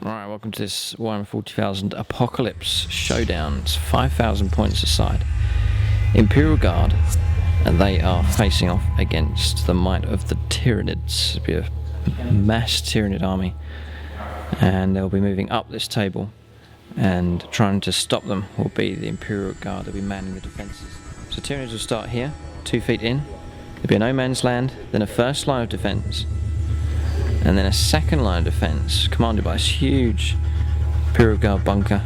Alright, welcome to this Warhammer 40,000 Apocalypse Showdown. It's 5,000 points aside. Imperial Guard, and they are facing off against the might of the Tyranids. It'll be a mass Tyranid army, and they'll be moving up this table, and trying to stop them will be the Imperial Guard. They'll be manning the defences. So Tyranids will start here, 2 feet in. There'll be a no man's land, then a first line of defence, and then a second line of defence commanded by this huge Imperial Guard bunker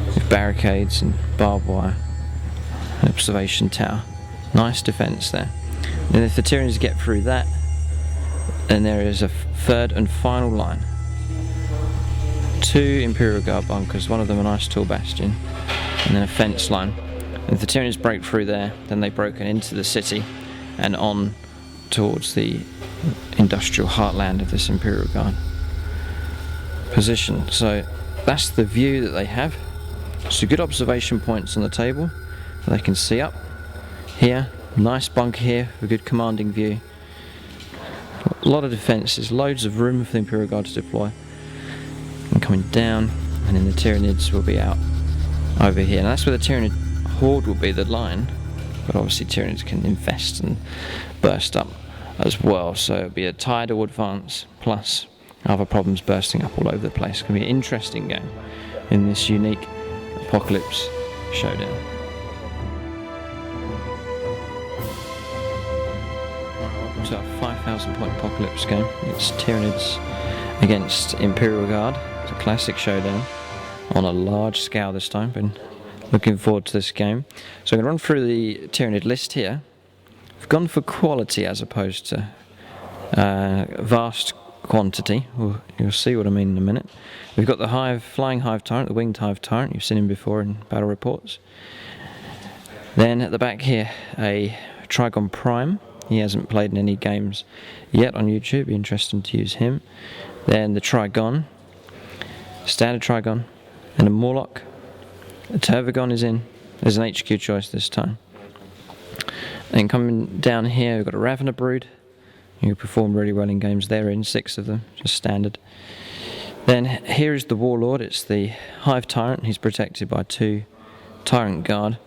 with barricades and barbed wire, an observation tower. Nice defence there. And if the Tyranids get through that, then there is a third and final line. 2 Imperial Guard bunkers, one of them a nice tall bastion, and then a fence line. And if the Tyranids break through there, then they've broken into the city and on towards the industrial heartland of this Imperial Guard position. So that's the view that they have. So good observation points on the table that they can see up here. Nice bunker here with a good commanding view. A lot of defences, loads of room for the Imperial Guard to deploy. And coming down, and then the Tyranids will be out over here. And that's where the Tyranid horde will be, the line. But obviously Tyranids can infest and burst up as well, so it'll be a tidal advance plus other problems bursting up all over the place. It's going to be an interesting game in this unique Apocalypse Showdown. So a 5,000 point Apocalypse game. It's Tyranids against Imperial Guard. It's a classic showdown on a large scale this time. Been looking forward to this game. So I'm going to run through the Tyranid list here. I've gone for quality as opposed to vast quantity. You'll see what I mean in a minute. We've got the flying Hive Tyrant, the winged Hive Tyrant. You've seen him before in battle reports. Then at the back here, a Trigon Prime. He hasn't played in any games yet on YouTube. Be interesting to use him. Then the Trigon, standard Trigon, and a Morlock. A Tervagon is in. There's an HQ choice this time. And coming down here, we've got a Ravener Brood, who perform really well in games. They're in 6 of them, just standard. Then here is the Warlord. It's the Hive Tyrant. He's protected by 2 Tyrant Guard.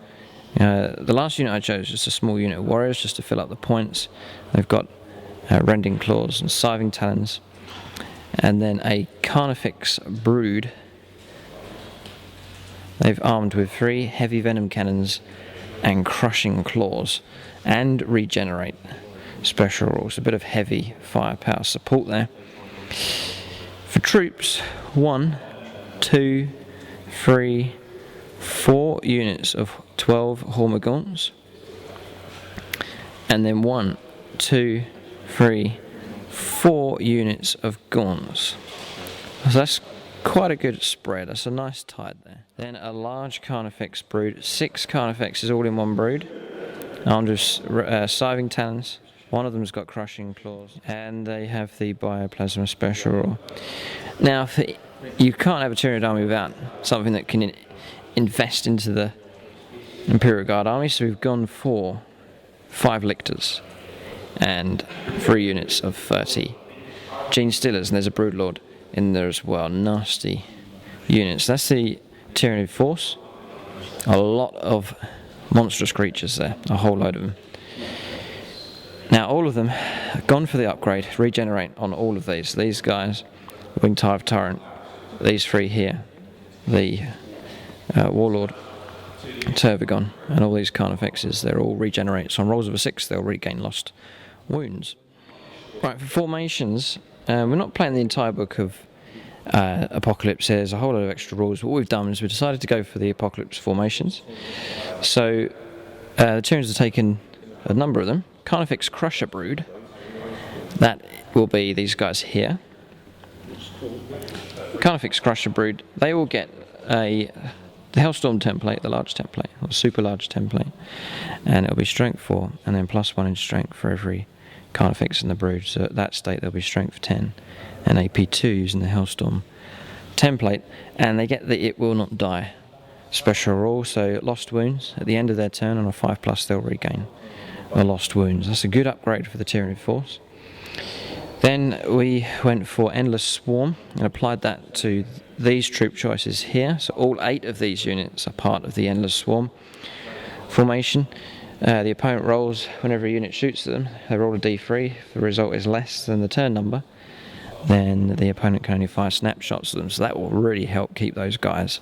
The last unit I chose was just a small unit of warriors, just to fill up the points. They've got Rending Claws and Scything Talons. And then a Carnifex Brood. They've armed with 3 heavy venom cannons and crushing claws, and regenerate special rules. A bit of heavy firepower support there. For troops, 1, 2, 3, 4 units of 12 Hormagaunts, and then 1, 2, 3, 4 units of Gaunts. So that's quite a good spread. That's a nice tide there. Then a large Carnifex Brood. 6 Carnifexes all in one brood. Armed with Scything Talons. One of them's got Crushing Claws. And they have the Bioplasma Special Rule. Now, you can't have a Tyranid army without something that can invest into the Imperial Guard army. So we've gone for 5 Lictors and 3 units of 30 Gene Stealers. And there's a Broodlord in there as well. Nasty units. That's the Tyranid force. A lot of monstrous creatures there. A whole load of them. Now all of them have gone for the upgrade. Regenerate on all of these. These guys, winged Hive Tyrant. These 3 here. The Warlord, Tervagon, and all these Carnifexes. They're all regenerate. So on rolls of a 6 they'll regain lost wounds. Right, for formations, we're not playing the entire book of Apocalypse. There's a whole lot of extra rules. What we've done is we've decided to go for the Apocalypse formations. So the Tyranids have taken a number of them. Carnifex Crusher Brood. That will be these guys here. Carnifex Crusher Brood. They will get the Hellstorm template, the large template, or super large template, and it'll be strength 4, and then +1 in strength for every Carnifex in the brood. So at that state they'll be strength 10 and AP 2 using the Hellstorm template, and they get the It Will Not Die special rule. So lost wounds at the end of their turn on a 5+ they'll regain the lost wounds. That's a good upgrade for the Tyranid force. Then we went for Endless Swarm and applied that to these troop choices here. So all 8 of these units are part of the Endless Swarm formation. The opponent rolls whenever a unit shoots at them. They roll a d3. If the result is less than the turn number, then the opponent can only fire snapshots at them. So that will really help keep those guys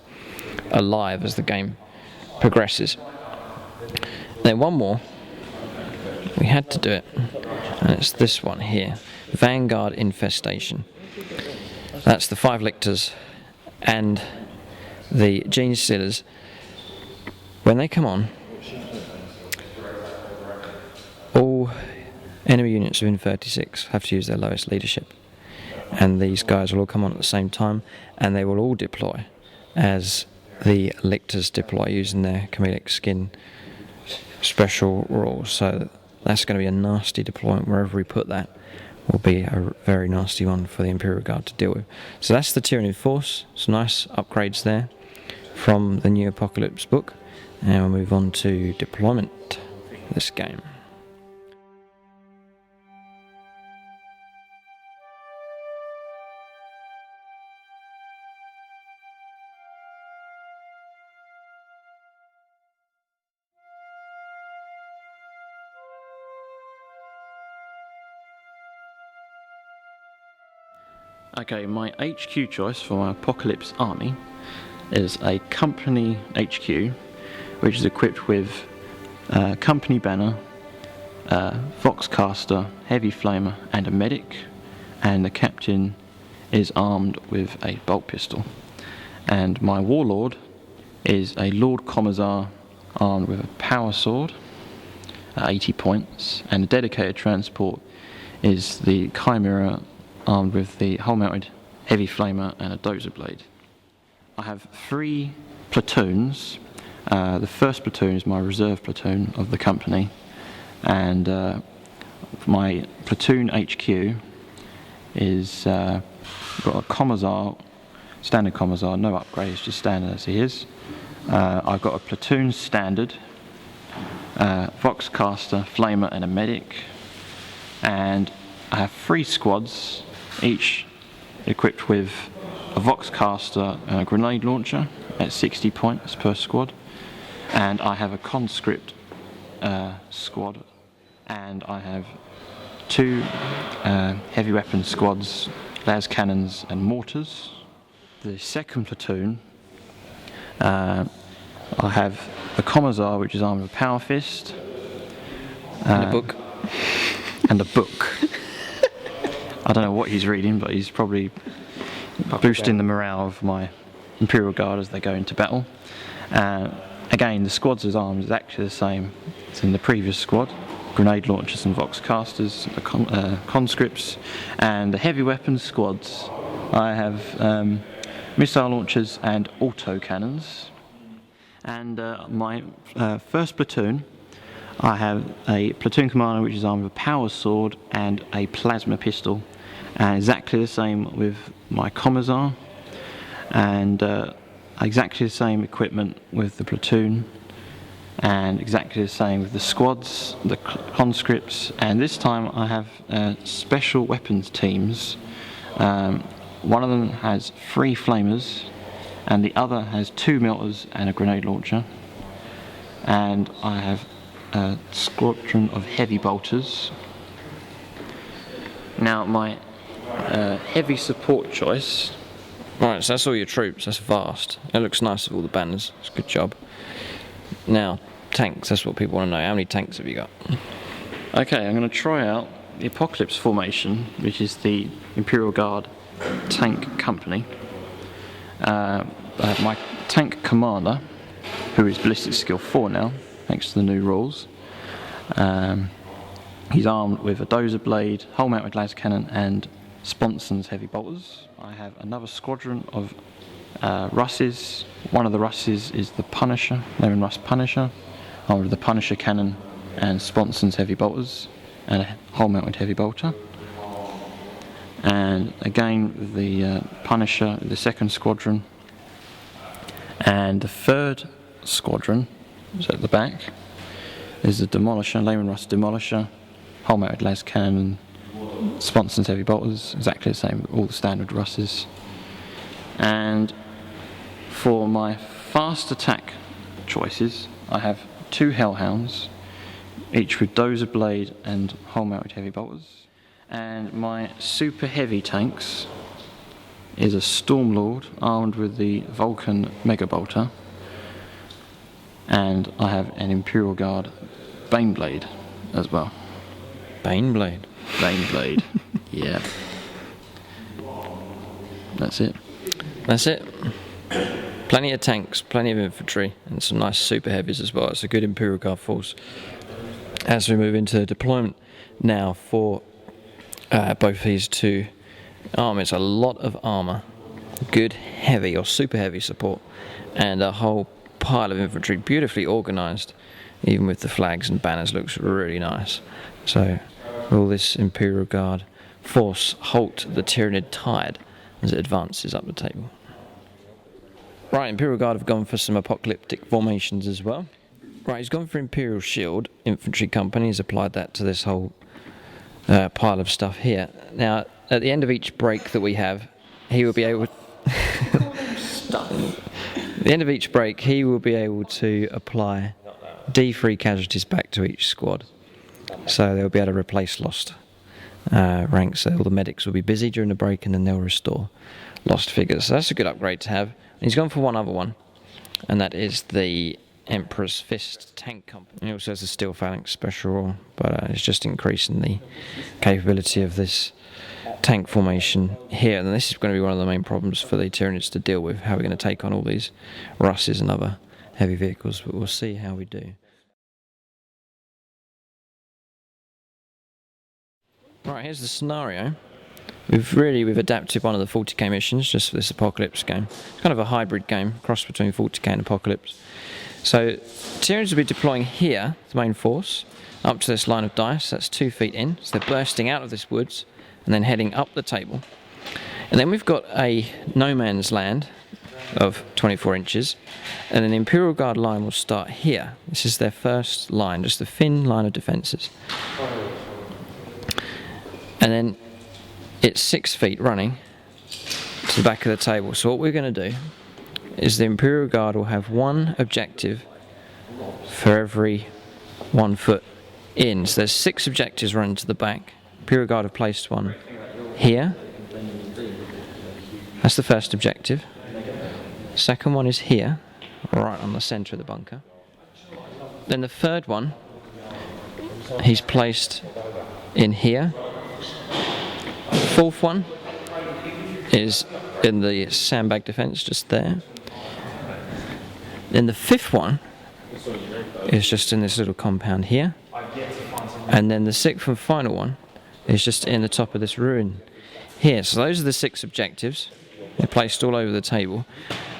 alive as the game progresses. Then one more. We had to do it. And it's this one here. Vanguard Infestation. That's the 5 lictors and the Gene Stealers. When they come on, all enemy units within 36 have to use their lowest leadership. And these guys will all come on at the same time, and they will all deploy as the lictors deploy using their chameleon skin special rules. So that's going to be a nasty deployment. Wherever we put that will be a very nasty one for the Imperial Guard to deal with. So that's the Tyranid force. Some nice upgrades there from the new Apocalypse book. And we'll move on to deployment this game. Okay, my HQ choice for my Apocalypse army is a company HQ, which is equipped with company banner, Voxcaster, heavy flamer and a medic, and the captain is armed with a bolt pistol. And my warlord is a Lord Commissar armed with a power sword at 80 points, and a dedicated transport is the Chimera armed with the hull-mounted heavy flamer and a dozer blade. I have 3 platoons. The first platoon is my reserve platoon of the company, and my platoon HQ is got a Commissar, standard Commissar, no upgrades, just standard as he is. I've got a platoon standard, Voxcaster, flamer and a medic, and I have 3 squads, each equipped with a Voxcaster and a grenade launcher at 60 points per squad, and I have a conscript squad, and I have 2 heavy weapon squads, las cannons and mortars. The second platoon, I have a Commissar which is armed with a power fist And a book. and a book. I don't know what he's reading, but he's probably boosting the morale of my Imperial Guard as they go into battle. Again, the squads as armed is actually the same as in the previous squad. Grenade launchers and Voxcasters, conscripts, and the heavy weapons squads. I have missile launchers and auto cannons. And my first platoon, I have a platoon commander which is armed with a power sword and a plasma pistol, and exactly the same with my Commissar, and exactly the same equipment with the platoon, and exactly the same with the squads, the conscripts, and this time I have special weapons teams. One of them has 3 flamers, and the other has 2 melters and a grenade launcher, and I have a squadron of heavy bolters. Now my heavy support choice. Right, so that's all your troops. That's vast. It looks nice with all the banners. It's a good job. Now, tanks. That's what people want to know. How many tanks have you got? Okay, I'm going to try out the Apocalypse formation, which is the Imperial Guard Tank Company. My tank commander, who is ballistic skill 4 now, thanks to the new rules. He's armed with a dozer blade, hull-mounted las cannon, and Sponson's heavy bolters. I have another squadron of Russes. One of the Russes is the Punisher, Lemon Russ Punisher, armed with the Punisher cannon and Sponson's heavy bolters, and a hull-mounted heavy bolter. And again, the Punisher, the second squadron, and the third squadron is at the back. Is the Demolisher, Lemon Russ Demolisher, hull-mounted las cannon, Sponsons Heavy Bolters, exactly the same, all the standard Russes. And for my fast attack choices, I have 2 Hellhounds, each with Dozer Blade and Hole Mounted Heavy Bolters. And my super heavy tanks is a Stormlord armed with the Vulcan Mega Bolter, and I have an Imperial Guard Baneblade as well. Baneblade. Baneblade, yeah. That's it. That's it. Plenty of tanks, plenty of infantry, and some nice super heavies as well. It's a good Imperial Guard force. As we move into deployment now for both these two armies, a lot of armour, good heavy or super heavy support, and a whole pile of infantry, beautifully organised, even with the flags and banners, looks really nice. So will this Imperial Guard force halt the Tyranid tide as it advances up the table? Right, Imperial Guard have gone for some apocalyptic formations as well. Right, he's gone for Imperial Shield Infantry Company. He's applied that to this whole pile of stuff here. Now, at the end of each break that we have, he will be able at the end of each break, he will be able to apply D3 casualties back to each squad. So they'll be able to replace lost ranks. So all the medics will be busy during the break, and then they'll restore lost figures. So that's a good upgrade to have. And he's gone for one other one, and that is the Emperor's Fist Tank Company. He also has a Steel Phalanx Special, but it's just increasing the capability of this tank formation here. And this is going to be one of the main problems for the Tyranids to deal with, how we're going to take on all these Russes and other heavy vehicles, but we'll see how we do. Right, here's the scenario. We've adapted one of the 40k missions just for this Apocalypse game. It's kind of a hybrid game, cross between 40k and Apocalypse. So Tyranids will be deploying here, the main force, up to this line of dice. That's 2 feet in. So they're bursting out of this woods and then heading up the table. And then we've got a no man's land of 24 inches, and an Imperial Guard line will start here. This is their first line, just a thin line of defences. And then it's 6 feet running to the back of the table. So what we're going to do is the Imperial Guard will have one objective for every 1 foot in. So there's 6 objectives running to the back. Imperial Guard have placed one here. That's the first objective. Second one is here, right on the centre of the bunker. Then the third one, he's placed in here. Fourth one is in the sandbag defence, just there. Then the fifth one is just in this little compound here. And then the sixth and final one is just in the top of this ruin here. So those are the 6 objectives. They're placed all over the table.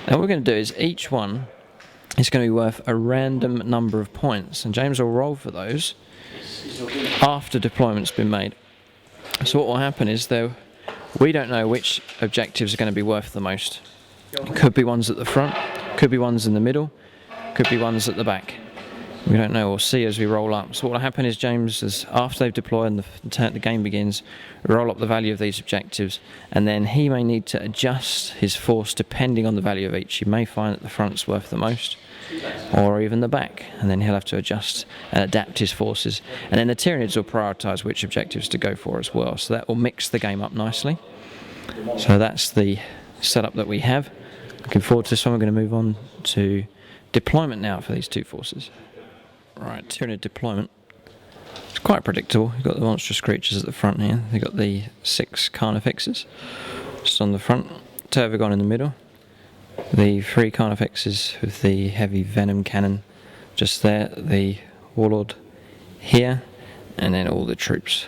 And what we're going to do is each one is going to be worth a random number of points. And James will roll for those after deployment's been made. So what will happen is, though, we don't know which objectives are going to be worth the most. It could be ones at the front, could be ones in the middle, could be ones at the back. We don't know, we'll see as we roll up. So what will happen is James, after they've deployed and the game begins, roll up the value of these objectives, and then he may need to adjust his force depending on the value of each. He may find that the front's worth the most, or even the back, and then he'll have to adjust and adapt his forces. And then the Tyranids will prioritise which objectives to go for as well. So that will mix the game up nicely. So that's the setup that we have. Looking forward to this one. We're going to move on to deployment now for these 2 forces. Right, Tyranid deployment. It's quite predictable. You've got the monstrous creatures at the front here. They've got the 6 carnifexes just on the front. Tervagon in the middle. The 3 carnifexes with the heavy venom cannon just there. The warlord here. And then all the troops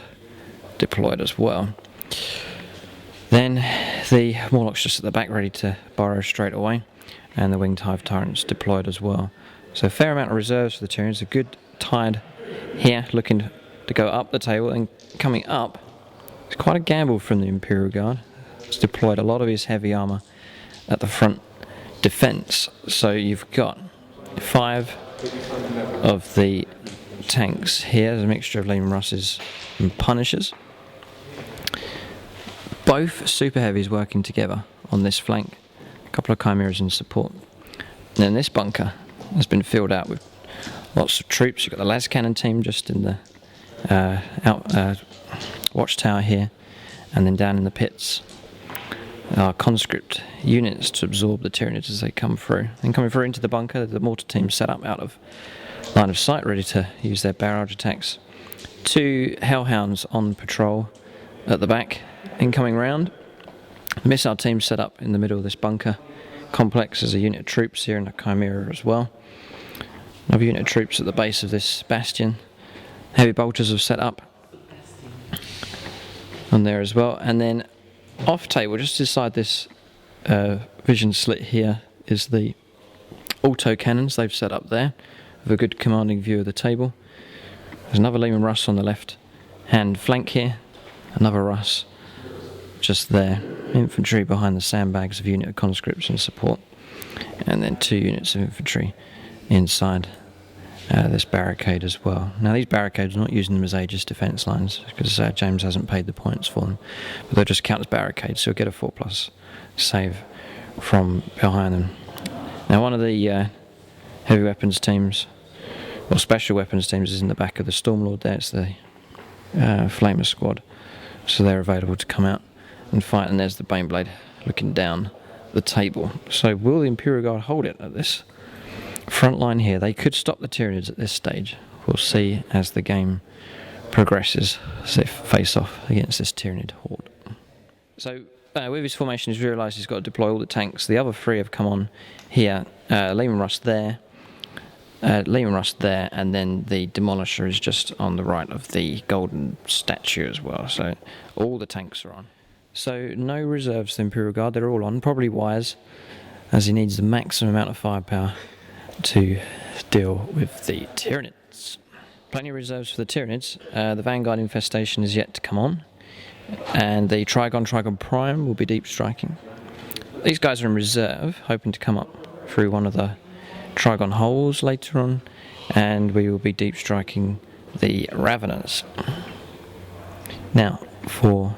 deployed as well. Then the Morlocks just at the back ready to burrow straight away. And the winged Hive Tyrants deployed as well. So a fair amount of reserves for the Tyranids. A good tide here looking to go up the table, and coming up, it's quite a gamble from the Imperial Guard. He's deployed a lot of his heavy armour at the front defence. So you've got 5 of the tanks here. There's a mixture of Lehman Russes and Punishers. both super heavies working together on this flank. A couple of chimeras in support. And then this bunker has been filled out with lots of troops. You've got the las cannon team just in the watchtower here, and then down in the pits are conscript units to absorb the Tyranids as they come through. And coming through into the bunker, the mortar team set up out of line of sight, ready to use their barrage attacks. 2 hellhounds on patrol at the back, incoming round. The missile team set up in the middle of this bunker complex as a unit of troops here, and a chimera as well. Another unit of troops at the base of this bastion. Heavy bolters have set up on there as well. And then off table, just inside this vision slit here, is the auto cannons they've set up there, with a good commanding view of the table. There's another Lehman Russ on the left hand flank here, another Russ just there. Infantry behind the sandbags of unit of conscripts in support, and then 2 units of infantry inside this barricade as well. Now these barricades, are not using them as Aegis defence lines because James hasn't paid the points for them, but they'll just count as barricades, so you'll get a 4+ save from behind them. Now one of the heavy weapons teams, or special weapons teams, is in the back of the Stormlord there. It's the Flamer squad, so they're available to come out and fight. And there's the Baneblade looking down the table. So will the Imperial Guard hold it at this front line here? They could stop the Tyranids at this stage. We'll see as the game progresses, as they face off against this Tyranid horde. So with his formation, he's realised he's got to deploy all the tanks. The other 3 have come on here. Lehman Russ there, and then the Demolisher is just on the right of the golden statue as well. So all the tanks are on. So no reserves for the Imperial Guard, they're all on, probably wise, as he needs the maximum amount of firepower to deal with the Tyranids. Plenty of reserves for the Tyranids. The Vanguard infestation is yet to come on, and the Trigon Prime will be deep striking. These guys are in reserve, hoping to come up through one of the Trigon holes later on, and we will be deep striking the Raveners. Now for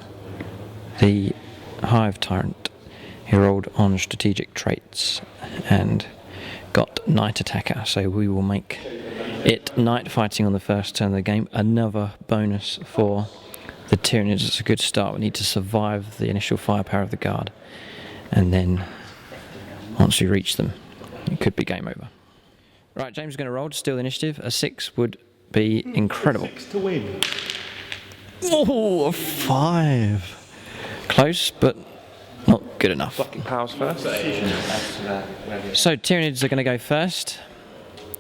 the Hive Tyrant, he rolled on strategic traits and got Night Attacker, so we will make it night fighting on the first turn of the game. Another bonus for the Tyranids. It's a good start. We need to survive the initial firepower of the guard, and then once we reach them, it could be game over. Right, James is going to roll to steal the initiative. A 6 would be incredible. 6 to win. Oh, a 5. Close, but not good enough. Fucking powers first. So Tyranids are going to go first.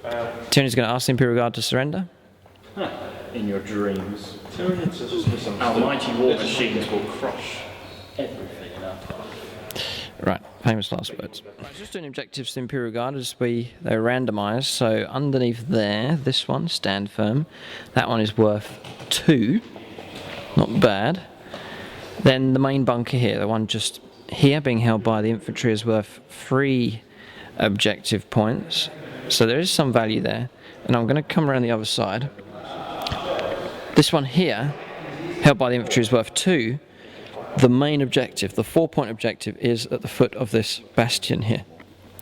Tyranids are going to ask the Imperial Guard to surrender. In your dreams. Our mighty war machines will crush everything in our path. Right, famous last words. Right, just doing objectives to the Imperial Guard as they're randomised. So underneath there, this one, stand firm. That one is worth 2. Not bad. Then the main bunker here, the one just here being held by the infantry, is worth 3 objective points. So there is some value there. And I'm going to come around the other side. This one here, held by the infantry, is worth 2. The main objective, the 4-point objective, is at the foot of this bastion here.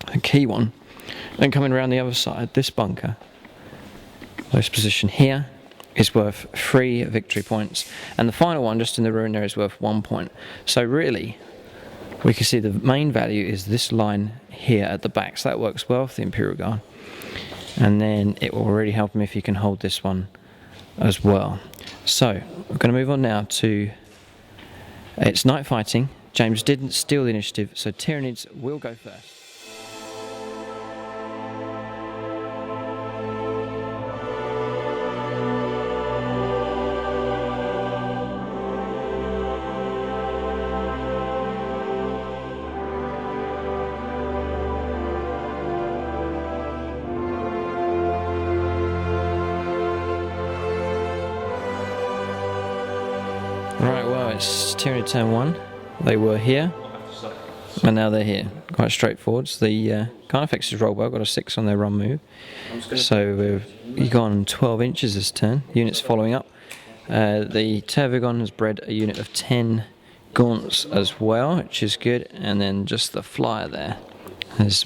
A key one. And coming around the other side, this bunker, this position here, is worth 3 victory points, and the final one just in the ruin there is worth 1 point. So really we can see the main value is this line here at the back, so that works well for the Imperial Guard, and then it will really help him if he can hold this one as well. So we're going to move on now to it's night fighting. James didn't steal the initiative, so Tyranids will go first. Right, well, it's Tyranid turn 1. They were here, and now they're here. Quite straightforward. The Carnifexes roll well, got a 6 on their run move. So we've gone 12 inches this turn. Units following up. The Tervigon has bred a unit of 10 gaunts as well, which is good. And then just the flyer there has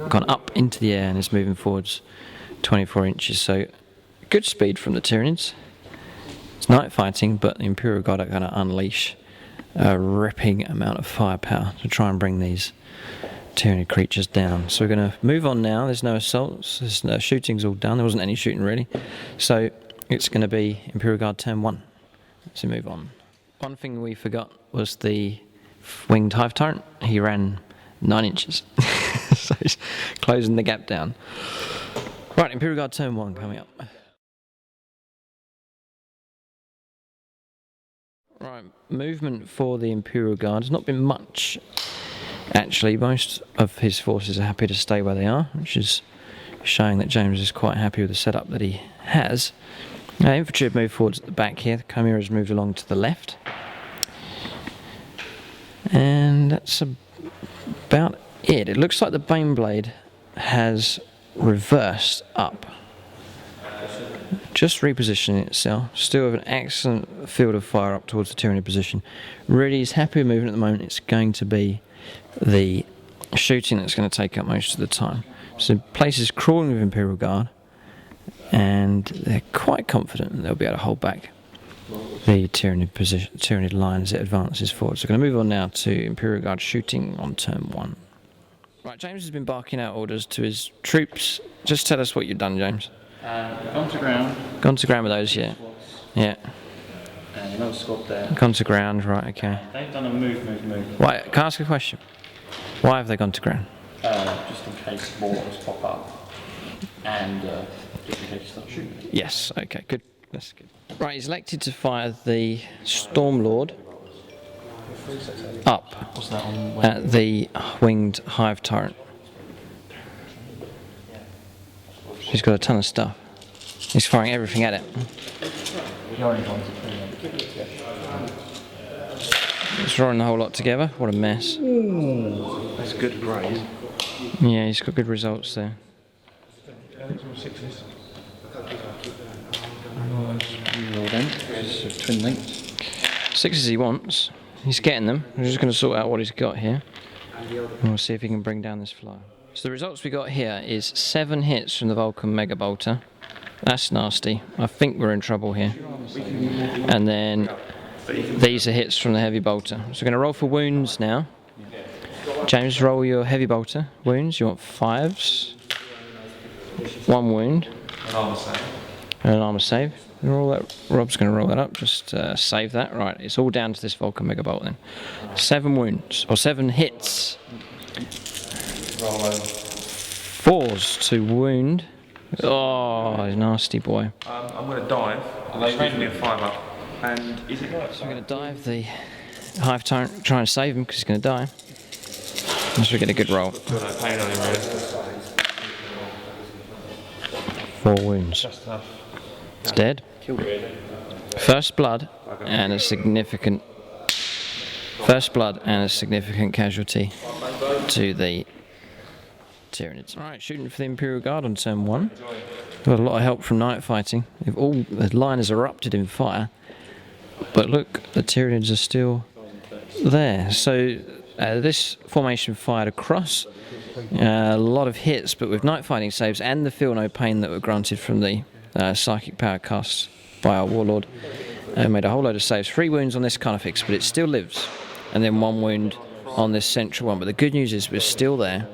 gone up into the air and is moving forwards 24 inches. So good speed from the Tyranids. It's night fighting, but the Imperial Guard are going to unleash a ripping amount of firepower to try and bring these Tyranid creatures down. So we're going to move on now. There's no assaults, there's no shooting's all done. There wasn't any shooting really. So it's going to be Imperial Guard turn 1. So move on. One thing we forgot was the winged Hive Tyrant. He ran 9 inches. So he's closing the gap down. Right, Imperial Guard turn 1 coming up. Right, movement for the Imperial Guard has not been much. Actually, most of his forces are happy to stay where they are, which is showing that James is quite happy with the setup that he has. Infantry have moved forwards at the back here. The Chimera has moved along to the left. And that's about it. It looks like the Baneblade has reversed up. Just repositioning itself. Still with an excellent field of fire up towards the Tyranid position. Really is happy with movement at the moment. It's going to be the shooting that's going to take up most of the time. So places crawling with Imperial Guard, and they're quite confident that they'll be able to hold back the Tyranid line as it advances forward. So we're going to move on now to Imperial Guard shooting on turn 1. Right, James has been barking out orders to his troops. Just tell us what you've done, James. Gone to ground. Gone to ground with those, yeah. Yeah. And another squad there. Gone to ground, right, okay. They've done a move. Why, can I ask a question? Why have they gone to ground? Just in case mortars pop up. And just in case you start shooting. Yes, okay, good. That's good. Right, he's elected to fire the Stormlord up at the winged Hive Tyrant. He's got a ton of stuff. He's firing everything at it. He's rolling the whole lot together. What a mess. That's a good grade. Yeah, he's got good results there. Twin linked. 6 he wants. He's getting them. We're just going to sort out what he's got here. And we'll see if he can bring down this flyer. So the results we got here is 7 hits from the Vulcan Mega Bolter. That's nasty. I think we're in trouble here. And then these are hits from the Heavy Bolter. So we're going to roll for wounds now. James, roll your Heavy Bolter wounds. You want 5s. 1 wound. And an armor save. Roll that. Rob's going to roll that up. Just save that. Right, it's all down to this Vulcan Mega Bolt then. 7 wounds, or 7 hits. 4s to wound. Oh, nasty boy. I'm going to dive. He's giving me a 5-up. And is it right? So I'm going to dive the Hive Tyrant, try and save him because he's going to die. Unless we get a good roll. Feel no pain on him, really. 4 wounds. It's dead. First blood and a significant casualty to the Tyranids. Alright, shooting for the Imperial Guard on turn 1. Got a lot of help from night fighting. The line has erupted in fire. But look, the Tyranids are still there. So this formation fired across. A lot of hits, but with night fighting saves and the feel no pain that were granted from the psychic power casts by our warlord, made a whole load of saves. 3 wounds on this Carnifex, but it still lives. And then 1 wound on this central one. But the good news is we're still there.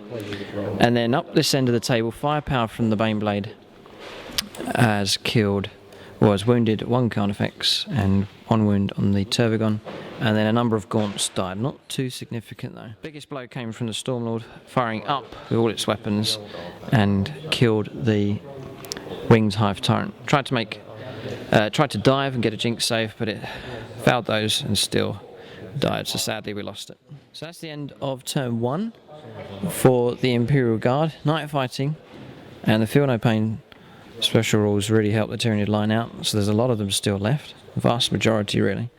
And then up this end of the table, firepower from the Baneblade has wounded 1 Carnifex and 1 wound on the Turvigon. And then a number of Gaunts died. Not too significant though. Biggest blow came from the Stormlord, firing up with all its weapons and killed the winged Hive Tyrant. Tried to dive and get a jinx save, but it failed those and still died. So sadly we lost it. So that's the end of turn 1 for the Imperial Guard. Night fighting and the feel no pain special rules really helped the Tyranid line out. So there's a lot of them still left. The vast majority really.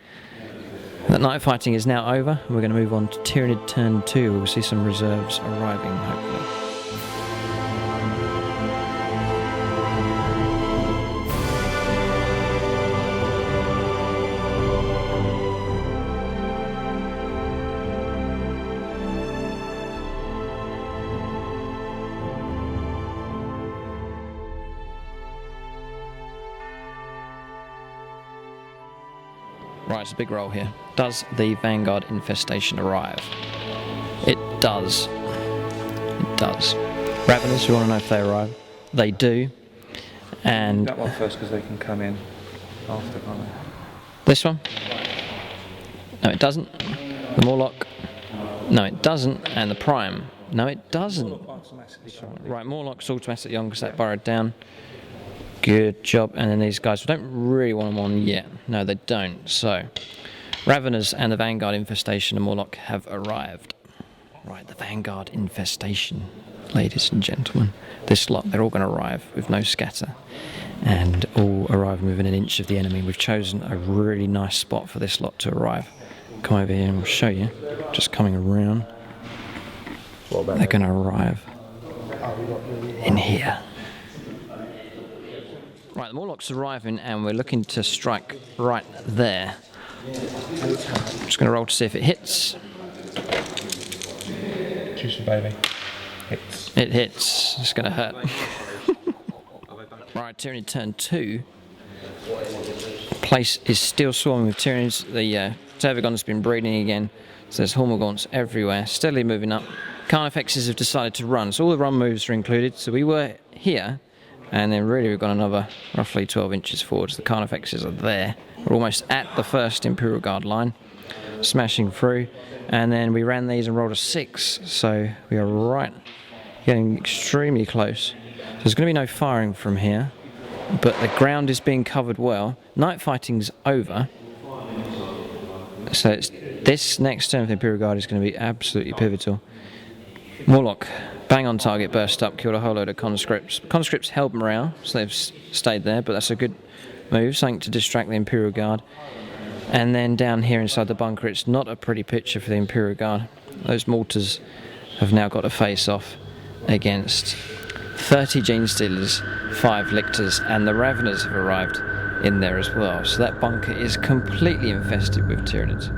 That night fighting is now over. We're going to move on to Tyranid turn 2. We'll see some reserves arriving hopefully. Right, it's a big roll here. Does the Vanguard infestation arrive? It does. It does. Raveners, you want to know if they arrive? They do. And That one first because they can come in after, can't they? this one? No, it doesn't. The Morlock? No, it doesn't. And the Prime? No, it doesn't. Right, Morlock's automatically on because that burrowed down. Good job. And then these guys, we don't really want them on yet. No, they don't. So, Raveners and the Vanguard infestation and Morlock have arrived. Right, the Vanguard infestation, ladies and gentlemen. This lot, they're all going to arrive with no scatter. And all arriving within an inch of the enemy. We've chosen a really nice spot for this lot to arrive. Come over here and we'll show you. Just coming around. They're going to arrive in here. Right, the Morlock's arriving and we're looking to strike right there. Just going to roll to see if it hits. Choose your baby. Hits. It hits. It's going to hurt. Right, Tyranid turn 2. Place is still swarming with Tyranids. The Tervagon's been breeding again. So there's Hormagaunts everywhere, steadily moving up. Carnifexes have decided to run, so all the run moves are included. So we were here, and then really we've got another roughly 12 inches forward. So the Carnifexes are there. We're almost at the first Imperial Guard line, smashing through. And then we ran these and rolled a 6, so we are right, getting extremely close. So there's going to be no firing from here, but the ground is being covered well. Night fighting's over. So this next turn of the Imperial Guard is going to be absolutely pivotal. Morlock, bang on target, burst up, killed a whole load of conscripts. Conscripts held morale, so they've stayed there, but that's a good move, something to distract the Imperial Guard. And then down here inside the bunker, it's not a pretty picture for the Imperial Guard. Those mortars have now got to face off against 30 Gene Stealers, 5 Lictors, and the Raveners have arrived in there as well. So that bunker is completely infested with Tyranids.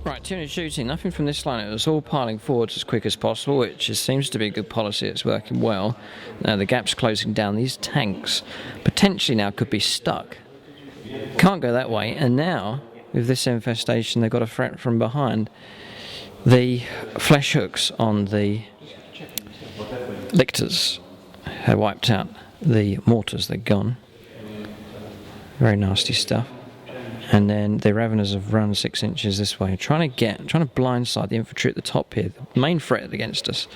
Right, Tyranid shooting, nothing from this line. It was all piling forwards as quick as possible, which seems to be a good policy. It's working well. Now the gap's closing down. These tanks potentially now could be stuck. Can't go that way, and now with this infestation they've got a threat from behind. The flesh hooks on the Lictors have wiped out the mortars. They're gone. Very nasty stuff. And then the Raveners have run 6 inches this way, trying to blindside the infantry at the top here. The main threat against us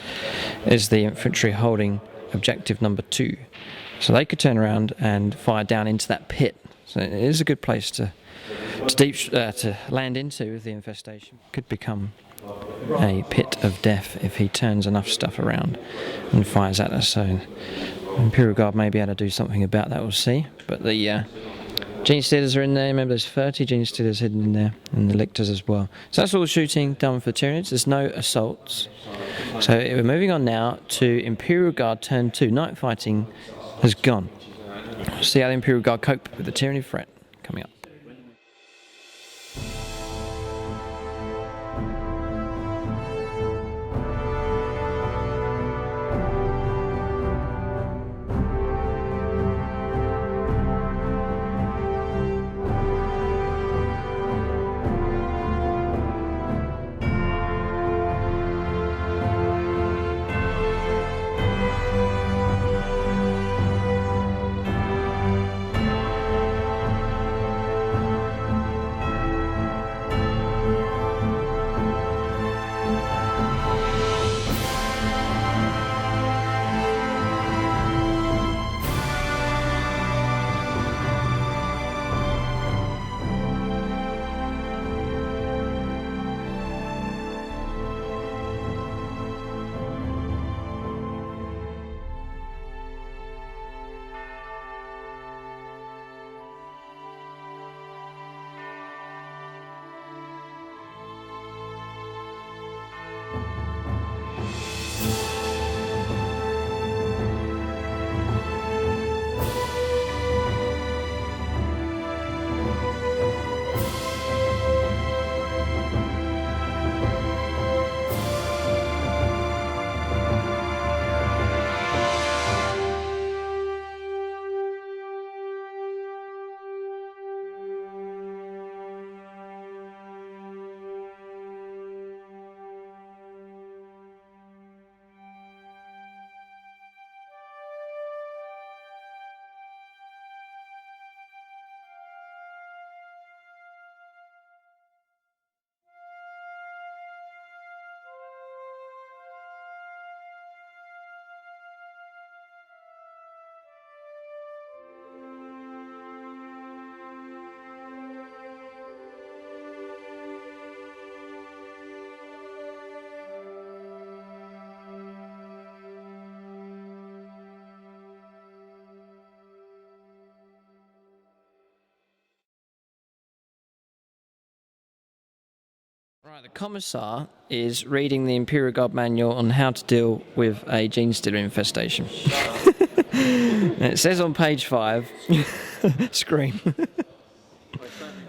is the infantry holding objective number 2. So they could turn around and fire down into that pit. So it is a good place to land into with the infestation. Could become a pit of death if he turns enough stuff around and fires at us. So Imperial Guard may be able to do something about that, we'll see. But the Gene Stealers are in there. Remember, there's 30 Gene Stealers hidden in there, and the Lictors as well. So that's all the shooting done for Tyranids. There's no assaults. So we're moving on now to Imperial Guard turn 2. Night fighting has gone. See how the Imperial Guard cope with the Tyranid threat coming up. Right, the Commissar is reading the Imperial Guard manual on how to deal with a gene stealer infestation. It says on page 5, scream.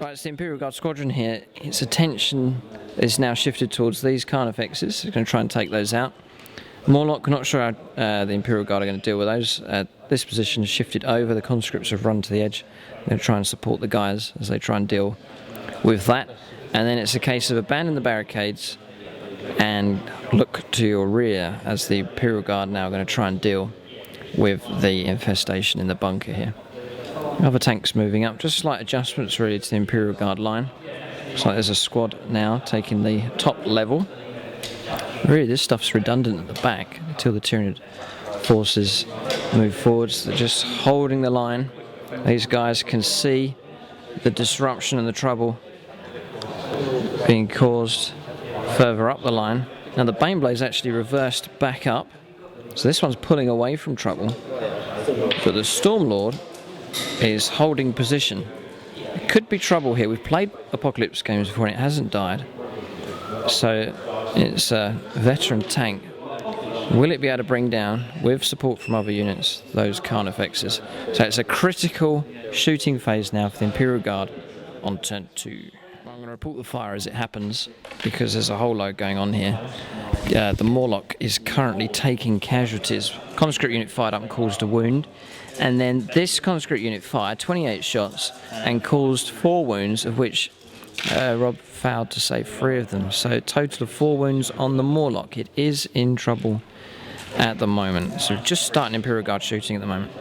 Right, it's the Imperial Guard squadron here. Its attention is now shifted towards these Carnifexes. It's going to try and take those out. Morlock, not sure how the Imperial Guard are going to deal with those. This position is shifted over. The conscripts have run to the edge. They're going to try and support the guys as they try and deal with that. And then it's a case of abandon the barricades and look to your rear as the Imperial Guard now are going to try and deal with the infestation in the bunker here. Other tanks moving up, just slight adjustments really to the Imperial Guard line. Looks like there's a squad now taking the top level. Really, this stuff's redundant at the back until the Tyranid forces move forwards. They're just holding the line. These guys can see the disruption and the trouble being caused further up the line. Now the Baneblade's actually reversed back up, so this one's pulling away from trouble, but the Stormlord is holding position. It could be trouble here. We've played Apocalypse games before and it hasn't died, so it's a veteran tank. Will it be able to bring down, with support from other units, those Carnifexes? So it's a critical shooting phase now for the Imperial Guard on turn 2. I'm going to report the fire as it happens because there's a whole load going on here. The Morlock is currently taking casualties. Conscript unit fired up and caused a wound. And then this conscript unit fired 28 shots and caused 4 wounds, of which Rob failed to save 3 of them. So a total of 4 wounds on the Morlock. It is in trouble at the moment. So just starting Imperial Guard shooting at the moment.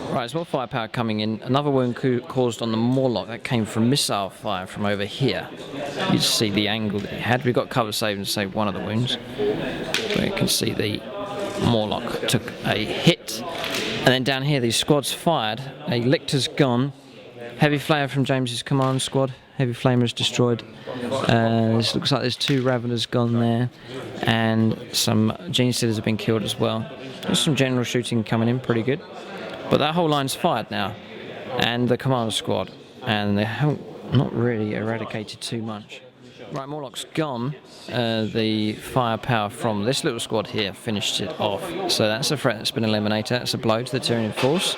Right, there's more firepower coming in. Another wound caused on the Morlock. That came from missile fire from over here. You see the angle that he had. We got cover saved and saved one of the wounds. But you can see the Morlock took a hit. And then down here, these squads fired. A Lictor's gone. Heavy Flamer from James's command squad. Heavy Flamer is destroyed. This looks like there's 2 Raveners gone there. And some Gene Stealers have been killed as well. There's some general shooting coming in, pretty good. But that whole line's fired now, and the command squad, and they haven't not really eradicated too much. Right, Morlock's gone. The firepower from this little squad here finished it off. So that's a threat that's been eliminated. That's a blow to the Tyranid force.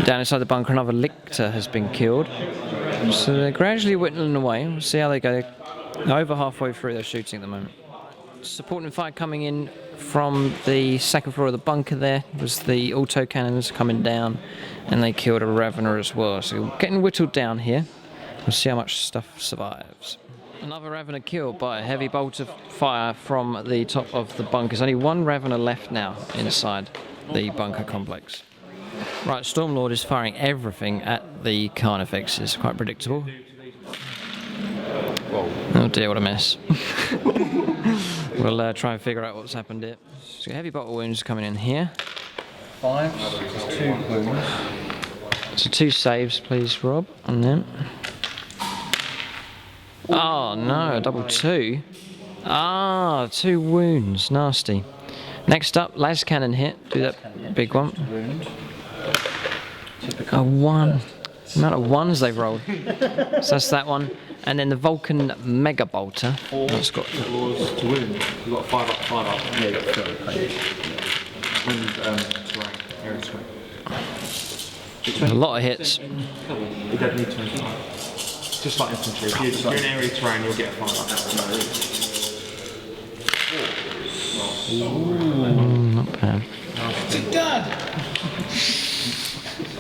Down inside the bunker, another Lictor has been killed. So they're gradually whittling away. We'll see how they go. Over halfway through their shooting at the moment. Supporting fire coming in from the second floor of the bunker there was the autocannons coming down, and they killed a Ravener as well. So we're getting whittled down here. We'll see how much stuff survives. Another Ravener killed by a heavy bolt of fire from the top of the bunker. There's only 1 Ravener left now inside the bunker complex. Right, Stormlord is firing everything at the Carnifexes. Quite predictable. Oh dear, what a mess. We'll try and figure out what's happened here. So heavy bottle wounds coming in here. 5, 2 wounds. So 2 saves, please, Rob, on them. Oh no, a double 2. 2 wounds, nasty. Next up, las cannon hit. Do that big one. A 1. The amount of 1s they've rolled. So that's that one. And then the Vulcan Mega Bolter. That's got to wound. You've got 5 up, 5 up. Yeah, you've got 5. Wind, terrain, area terrain. a lot of hits. You don't need 25. Just like infantry. If you're in area terrain, you'll get a 5 up. Ooh, not bad.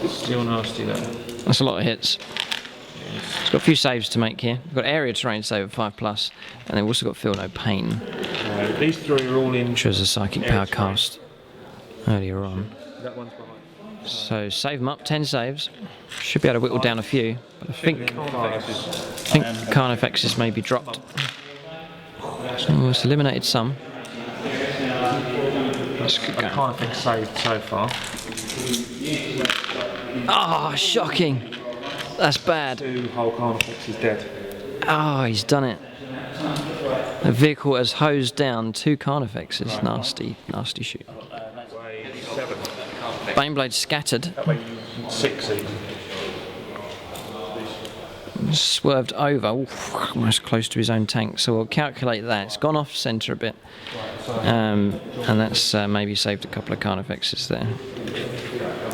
Still nasty though. That's a lot of hits. It's got a few saves to make here. We've got area terrain save at 5+, and then we've also got Feel No Pain, These 3 are all in. which was a psychic power cast earlier on. That one's behind. So save them up, 10 saves. Should be able to whittle down a few, but I think Carnifexes may be dropped. So it's eliminated some. That's good going. Carnifex saved so far. Oh, shocking. That's bad. 2 whole Carnifex is dead. Oh, he's done it. The vehicle has hosed down 2 Carnifexes. Nasty, nasty shoot. 7. Baneblade scattered. 6 even. swerved over, almost close to his own tank. So we'll calculate that. It's gone off centre a bit, and that's maybe saved a couple of carnifexes there.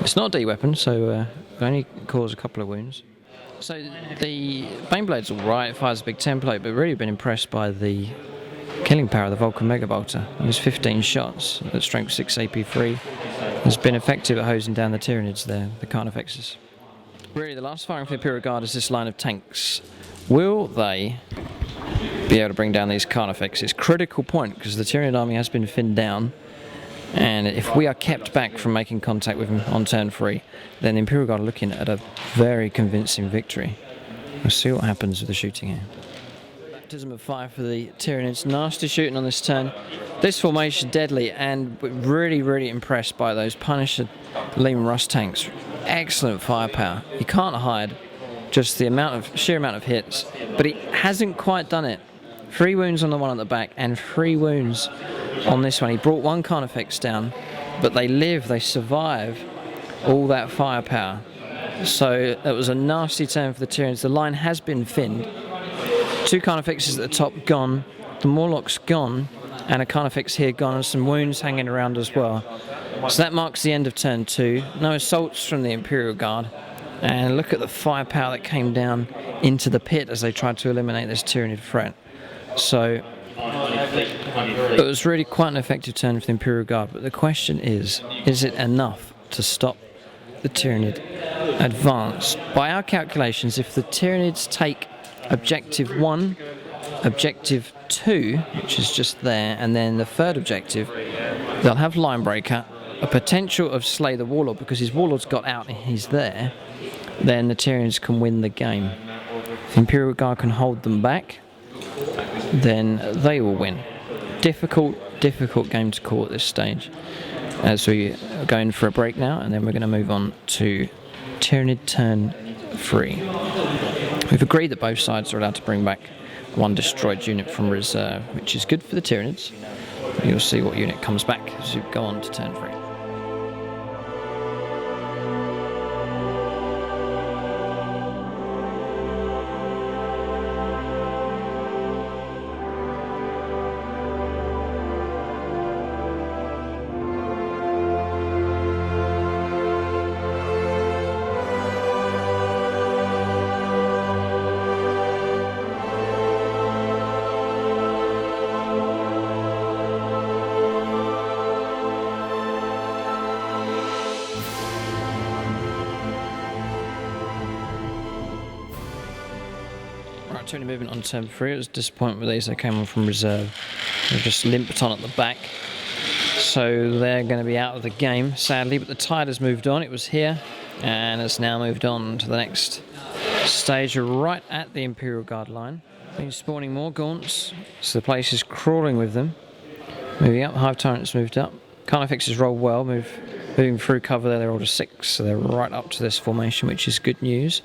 It's not a D-weapon, so it only caused a couple of wounds. So the Baneblade's alright, fires a big template, but really been impressed by the killing power of the Vulcan Mega Bolter. It was 15 shots at strength 6 AP3. Has been effective at hosing down the Tyranids there, the carnifexes. Really, the last firing for the Imperial Guard is this line of tanks. Will they be able to bring down these carnifexes? Critical point, because the Tyranid army has been thinned down. And if we are kept back from making contact with them on turn 3, then the Imperial Guard are looking at a very convincing victory. We'll see what happens with the shooting here. Baptism of fire for the Tyranids. Nasty shooting on this turn. This formation deadly, and really impressed by those Punisher Lehman Russ tanks. Excellent firepower. You can't hide just the sheer amount of hits, but he hasn't quite done it. 3 wounds on the one at the back and 3 wounds on this one. He brought 1 Carnifex down, but they live, they survive all that firepower. So it was a nasty turn for the Tyranids. The line has been thinned. 2 Carnifexes at the top gone, the Morlock's gone, and a Carnifex here gone, and some wounds hanging around as well. So that marks the end of turn 2. No assaults from the Imperial Guard. And look at the firepower that came down into the pit as they tried to eliminate this Tyranid threat. So it was really quite an effective turn for the Imperial Guard, but the question is it enough to stop the Tyranid advance? By our calculations, if the Tyranids take objective 1, objective 2, which is just there, and then the third objective, they'll have Linebreaker, a potential of Slay the Warlord, because his Warlord's got out and he's there, then the Tyranids can win the game. If the Imperial Guard can hold them back, then they will win. Difficult game to call at this stage. As we are going for a break now, and then we're going to move on to Tyranid turn 3. We've agreed that both sides are allowed to bring back 1 destroyed unit from reserve, which is good for the Tyranids. You'll see what unit comes back as we go on to turn 3. Tony movement on turn 3. It was a disappointment with these. They came on from reserve. They just limped on at the back. So they're going to be out of the game, sadly. But the tide has moved on. It was here, and it's now moved on to the next stage, right at the Imperial Guard line. Been spawning more gaunts, so the place is crawling with them. Moving up, Hive Tyrant's moved up. Carnifexes rolled well, moving through cover there. They're all to 6, so they're right up to this formation, which is good news.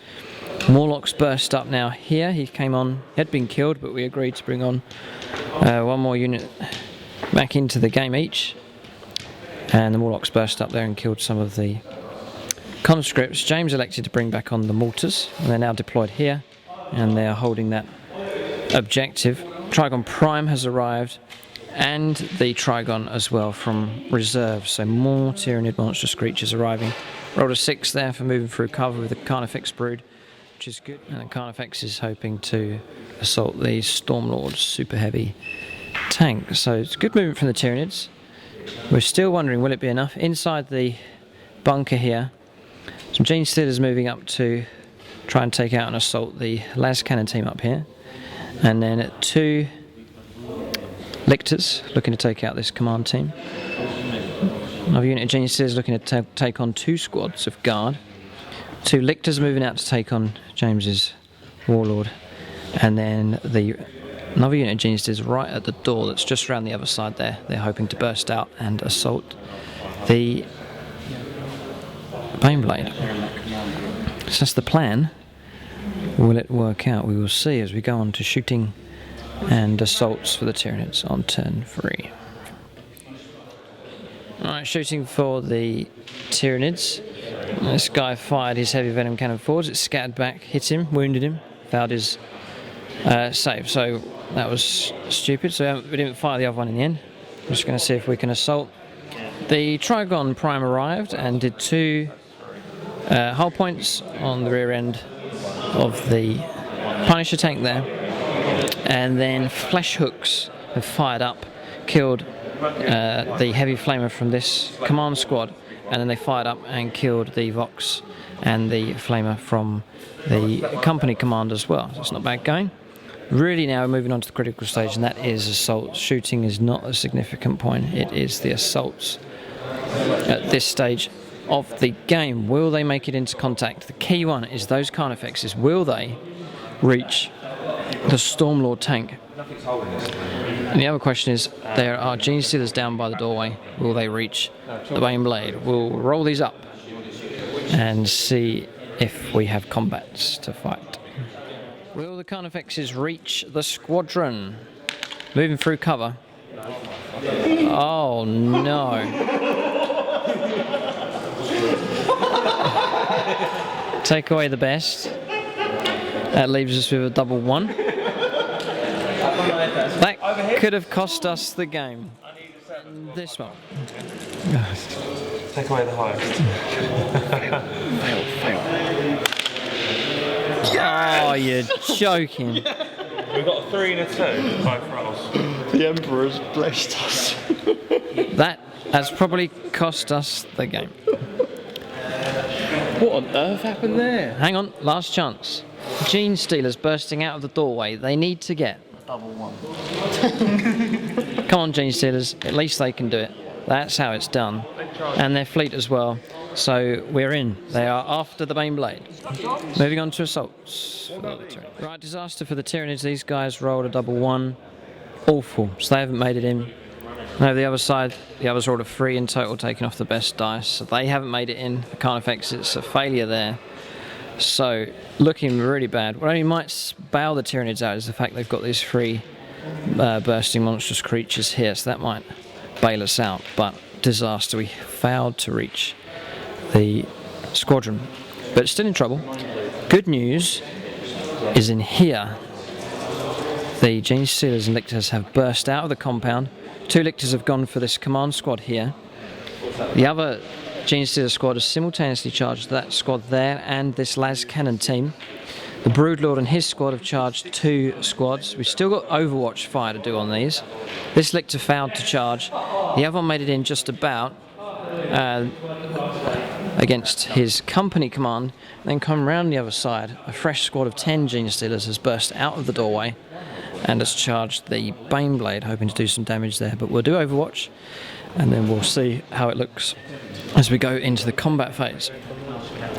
Morlock's burst up now here. He came on, had been killed, but we agreed to bring on 1 more unit back into the game each. And the Morlock's burst up there and killed some of the conscripts. James elected to bring back on the mortars, and they're now deployed here, and they are holding that objective. Trigon Prime has arrived, and the Trigon as well from reserve. So more Tyranid monstrous creatures arriving. Rolled a 6 there for moving through cover with the Carnifex brood, which is good. And the Carnifex is hoping to assault the Stormlord Super Heavy Tank. So it's good movement from the Tyranids. We're still wondering, will it be enough? Inside the bunker here, some Gene Stealers moving up to try and take out and assault the las cannon team up here. And then 2 Lictors looking to take out this command team. Another unit of Gene Stealers looking to take on 2 squads of guard. 2 Lictors moving out to take on James's Warlord. And then another unit of Gene Stealers right at the door that's just around the other side there. They're hoping to burst out and assault the Baneblade. So that's the plan. Will it work out? We will see as we go on to shooting and assaults for the Tyranids on turn 3. Alright, shooting for the Tyranids. This guy fired his heavy venom cannon forwards. It scattered back, hit him, wounded him. failed his save. So that was stupid. So we didn't fire the other one in the end. I'm just going to see if we can assault. The Trigon Prime arrived and did 2 hull points on the rear end of the Punisher tank there, and then flesh hooks have fired up, killed the heavy flamer from this command squad, and then they fired up and killed the Vox and the flamer from the company command as well. So it's not bad going. Really now we're moving on to the critical stage, and that is assaults. Shooting is not a significant point, it is the assaults at this stage of the game. Will they make it into contact? The key one is those Carnifexes. Will they reach the Stormlord tank? And the other question is, there are Gene Stealers down by the doorway. Will they reach the Bane Blade? We'll roll these up and see if we have combats to fight. Will the Carnifexes reach the squadron? Moving through cover. Oh no. Take away the best. That leaves us with a double 1. That could have cost us the game. This one. Take away the highest. Oh, you're joking. We've got a 3 and a 2, both rolls. The Emperor's blessed us. That has probably cost us the game. What on earth happened there? Hang on, last chance. Gene Stealers bursting out of the doorway. They need to get Double 1. Come on, Gene Stealers. At least they can do it. That's how it's done. And their fleet as well. So we're in. They are after the Bane Blade. Moving on to assaults. Right, disaster for the Tyranids. These guys rolled a double 1. Awful. So they haven't made it in. No, the other side, the others rolled a 3 in total, taking off the best dice. So they haven't made it in. The Carnifex, it's a failure there. So, looking really bad. What only might bail the Tyranids out is the fact they've got these 3 bursting monstrous creatures here, so that might bail us out. But disaster, we failed to reach the squadron. But still in trouble. Good news is in here. The Gene Stealers and Lictors have burst out of the compound. 2 Lictors have gone for this command squad here. The other Gene Stealer squad has simultaneously charged that squad there and this las cannon team. The Broodlord and his squad have charged 2 squads. We've still got Overwatch fire to do on these. This Lictor failed to charge. The other one made it in just about against his company command. Then come round the other side. A fresh squad of 10 Gene Stealers has burst out of the doorway and has charged the Bane Blade, hoping to do some damage there. But we'll do Overwatch, and then we'll see how it looks as we go into the combat phase.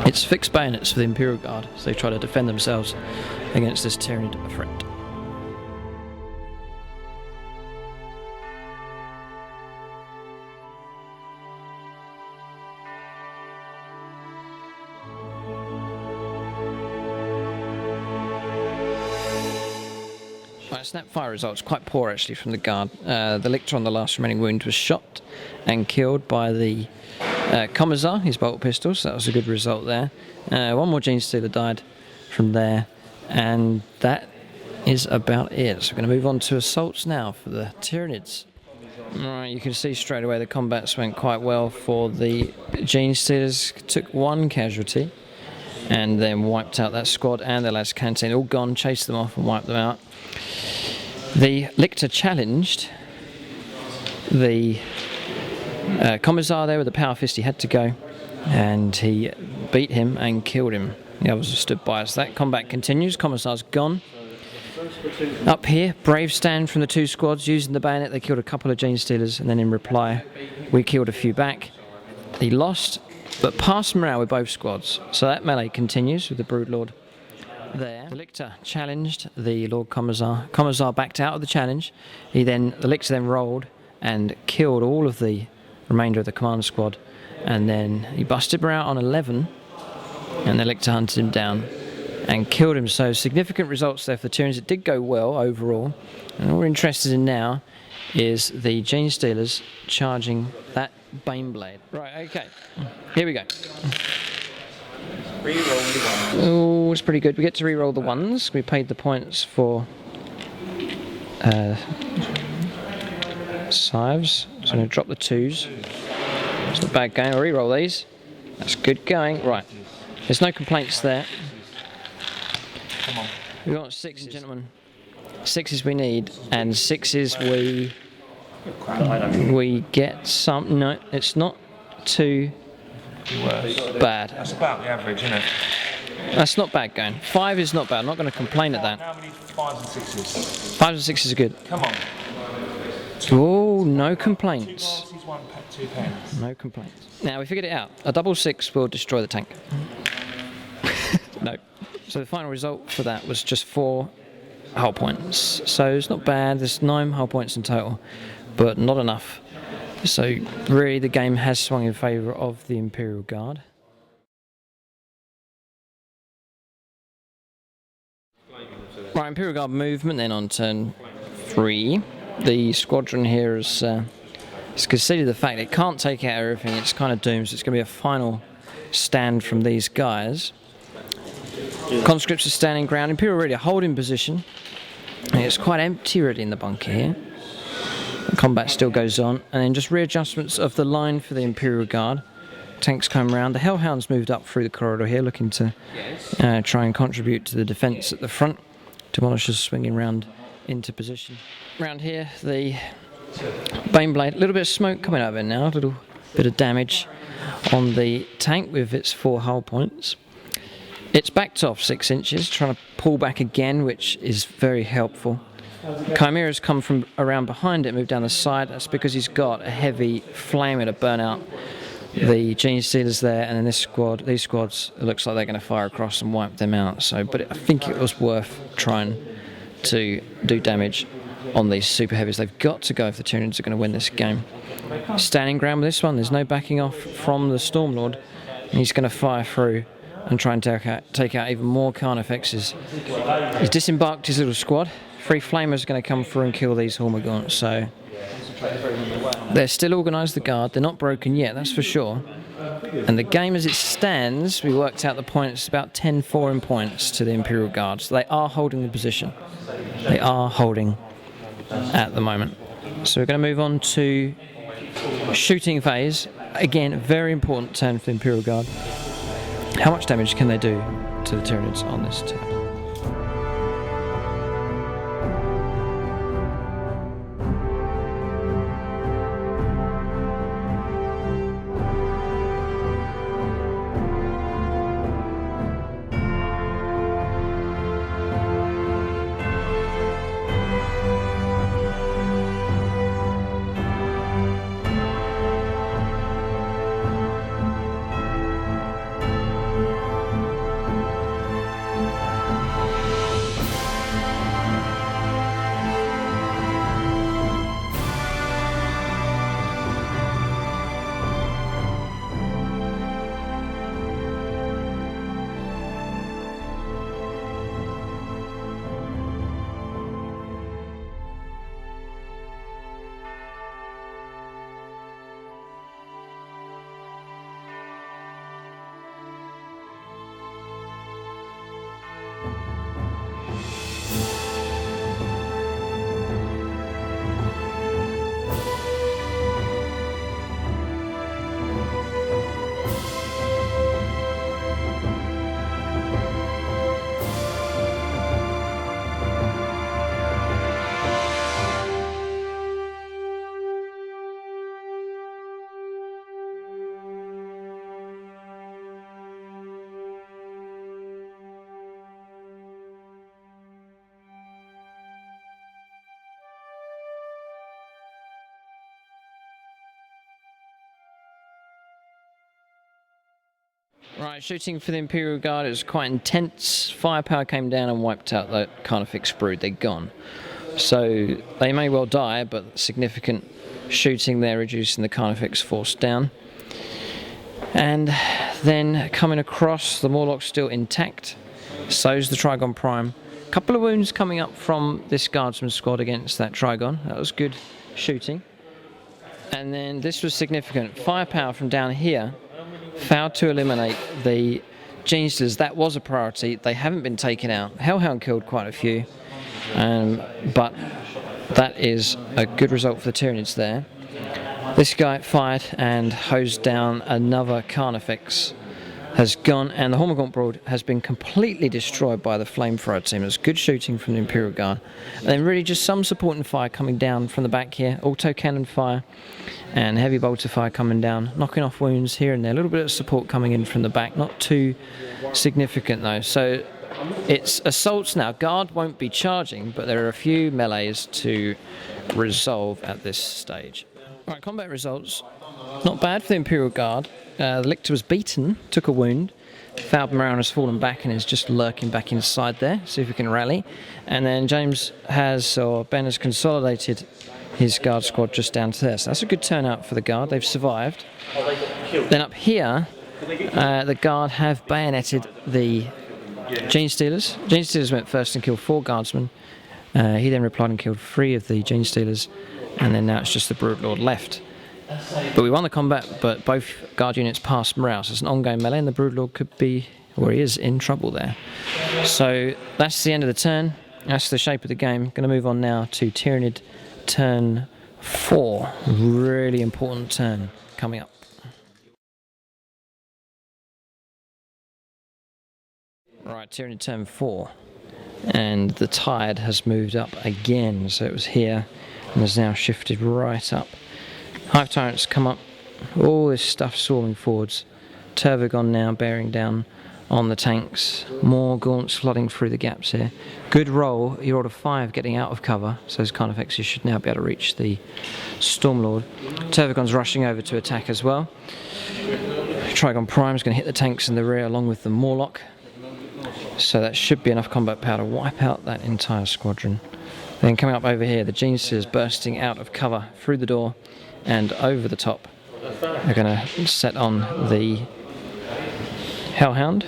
It's fixed bayonets for the Imperial Guard, so they try to defend themselves against this Tyranid threat. Snapfire results quite poor actually from the guard. The Lictor on the last remaining wound was shot and killed by the Commissar, his bolt pistol, so that was a good result there. 1 more Gene Stealer died from there, and that is about it. So we're going to move on to assaults now for the Tyranids. Right, you can see straight away the combats went quite well for the Gene Stealers. Took 1 casualty and then wiped out that squad and their last canteen. All gone, chased them off and wiped them out. The Lictor challenged the Commissar there with the power fist. He had to go, and he beat him and killed him. The others have stood by us. That combat continues. Commissar's gone. Up here, brave stand from the 2 squads using the bayonet. They killed a couple of Gene Stealers, and then in reply, we killed a few back. He lost, but passed morale with both squads. So that melee continues with the Broodlord there. The Lictor challenged the Lord Commissar. Commissar backed out of the challenge. The Lictor then rolled and killed all of the remainder of the command squad, and then he busted him out on 11, and the Lictor hunted him down and killed him. So significant results there for the Tyranids. It did go well overall, and all we're interested in now is the Gene Stealers charging that Bane Blade. Right, okay, here we go. Reroll the one. Oh, it's pretty good. We get to re-roll the ones. We paid the points for Scythes. So I'm going to drop the 2s. It's not bad going. I'll re-roll these. That's good going. Right. There's no complaints there. Come on. We got 6s, gentlemen. 6s we need, and 6s we get some. No, it's not too bad. That's about the average, isn't it? That's not bad going. 5 is not bad. I'm not going to complain at that. How many 5s and 6s? 5s and 6s are good. Come on. Oh, no 2 complaints. parties, 1 pack, 2 pens. No complaints. Now we figured it out. A double 6 will destroy the tank. No. So the final result for that was just 4 hull points. So it's not bad. There's 9 hull points in total, but not enough. So really the game has swung in favour of the Imperial Guard. Right, Imperial Guard movement then on turn 3. The squadron here has conceded the fact it can't take out everything. It's kind of doomed, so it's going to be a final stand from these guys. Conscripts are standing ground. Imperial already a holding position. And it's quite empty already in the bunker here. The combat still goes on. And then just readjustments of the line for the Imperial Guard. Tanks come around. The Hellhounds moved up through the corridor here, looking to try and contribute to the defence at the front. Demolishers swinging round into position. Round here, the Baneblade, a little bit of smoke coming out of it now, a little bit of damage on the tank with its 4 hull points. It's backed off 6 inches, trying to pull back again, which is very helpful. Chimera's come from around behind it, moved down the side. That's because he's got a heavy flamer to burn out the Gene Stealers there, and then these squads, it looks like they're going to fire across and wipe them out. So, but I think it was worth trying to do damage on these super heavies. They've got to go if the Tyranids are going to win this game. Standing ground with this one. There's no backing off from the Stormlord, and he's going to fire through and try and take out even more Carnifexes. He's disembarked his little squad. 3 flamers are going to come through and kill these Hormagaunts. So they're still organised, the guard. They're not broken yet, that's for sure. And the game as it stands, we worked out the points, about 10-4 in points to the Imperial Guard. So they are holding the position. They are holding at the moment. So we're going to move on to shooting phase. Again, a very important turn for the Imperial Guard. How much damage can they do to the Tyranids on this turn? Right, shooting for the Imperial Guard is quite intense. Firepower came down and wiped out the Carnifex brood. They're gone. So they may well die, but significant shooting there, reducing the Carnifex force down. And then coming across, the Morlock's still intact. So's the Trigon Prime. A couple of wounds coming up from this Guardsman squad against that Trigon. That was good shooting. And then this was significant. Firepower from down here failed to eliminate the Genestealers, that was a priority. They haven't been taken out. Hellhound killed quite a few, but that is a good result for the Tyranids there. This guy fired and hosed down another Carnifex. Has gone, and the Hormigaunt Broad has been completely destroyed by the flamethrower team. It was good shooting from the Imperial Guard. And then really just some support and fire coming down from the back here. Auto cannon fire and heavy bolter fire coming down, knocking off wounds here and there. A little bit of support coming in from the back, not too significant though. So it's assaults now. Guard won't be charging, but there are a few melees to resolve at this stage. Right, combat results. Not bad for the Imperial Guard. The Lictor was beaten, took a wound. Fouled Maroon has fallen back and is just lurking back inside there. See if we can rally. And then Ben has consolidated his Guard squad just down to there. So that's a good turnout for the Guard. They've survived. Then up here, the Guard have bayoneted the Genestealers. Genestealers went first and killed 4 Guardsmen. He then replied and killed 3 of the Genestealers. And then now it's just the Broodlord left. But we won the combat, but both Guard units passed morale. So it's an ongoing melee, and the Broodlord could be, or he is, in trouble there. So that's the end of the turn. That's the shape of the game. Going to move on now to Tyranid turn 4. Really important turn coming up. Right, Tyranid turn 4. And the tide has moved up again. So it was here and has now shifted right up. Hive Tyrants come up, all this stuff swarming forwards. Tervagon now bearing down on the tanks. More gaunts flooding through the gaps here. Good roll, you rolled a 5 getting out of cover, so those Carnifexes should now be able to reach the Stormlord. Tervagon's rushing over to attack as well. Trigon Prime's going to hit the tanks in the rear along with the Morlock. So that should be enough combat power to wipe out that entire squadron. Then coming up over here, the Genestealers bursting out of cover through the door and over the top. They're going to set on the Hellhound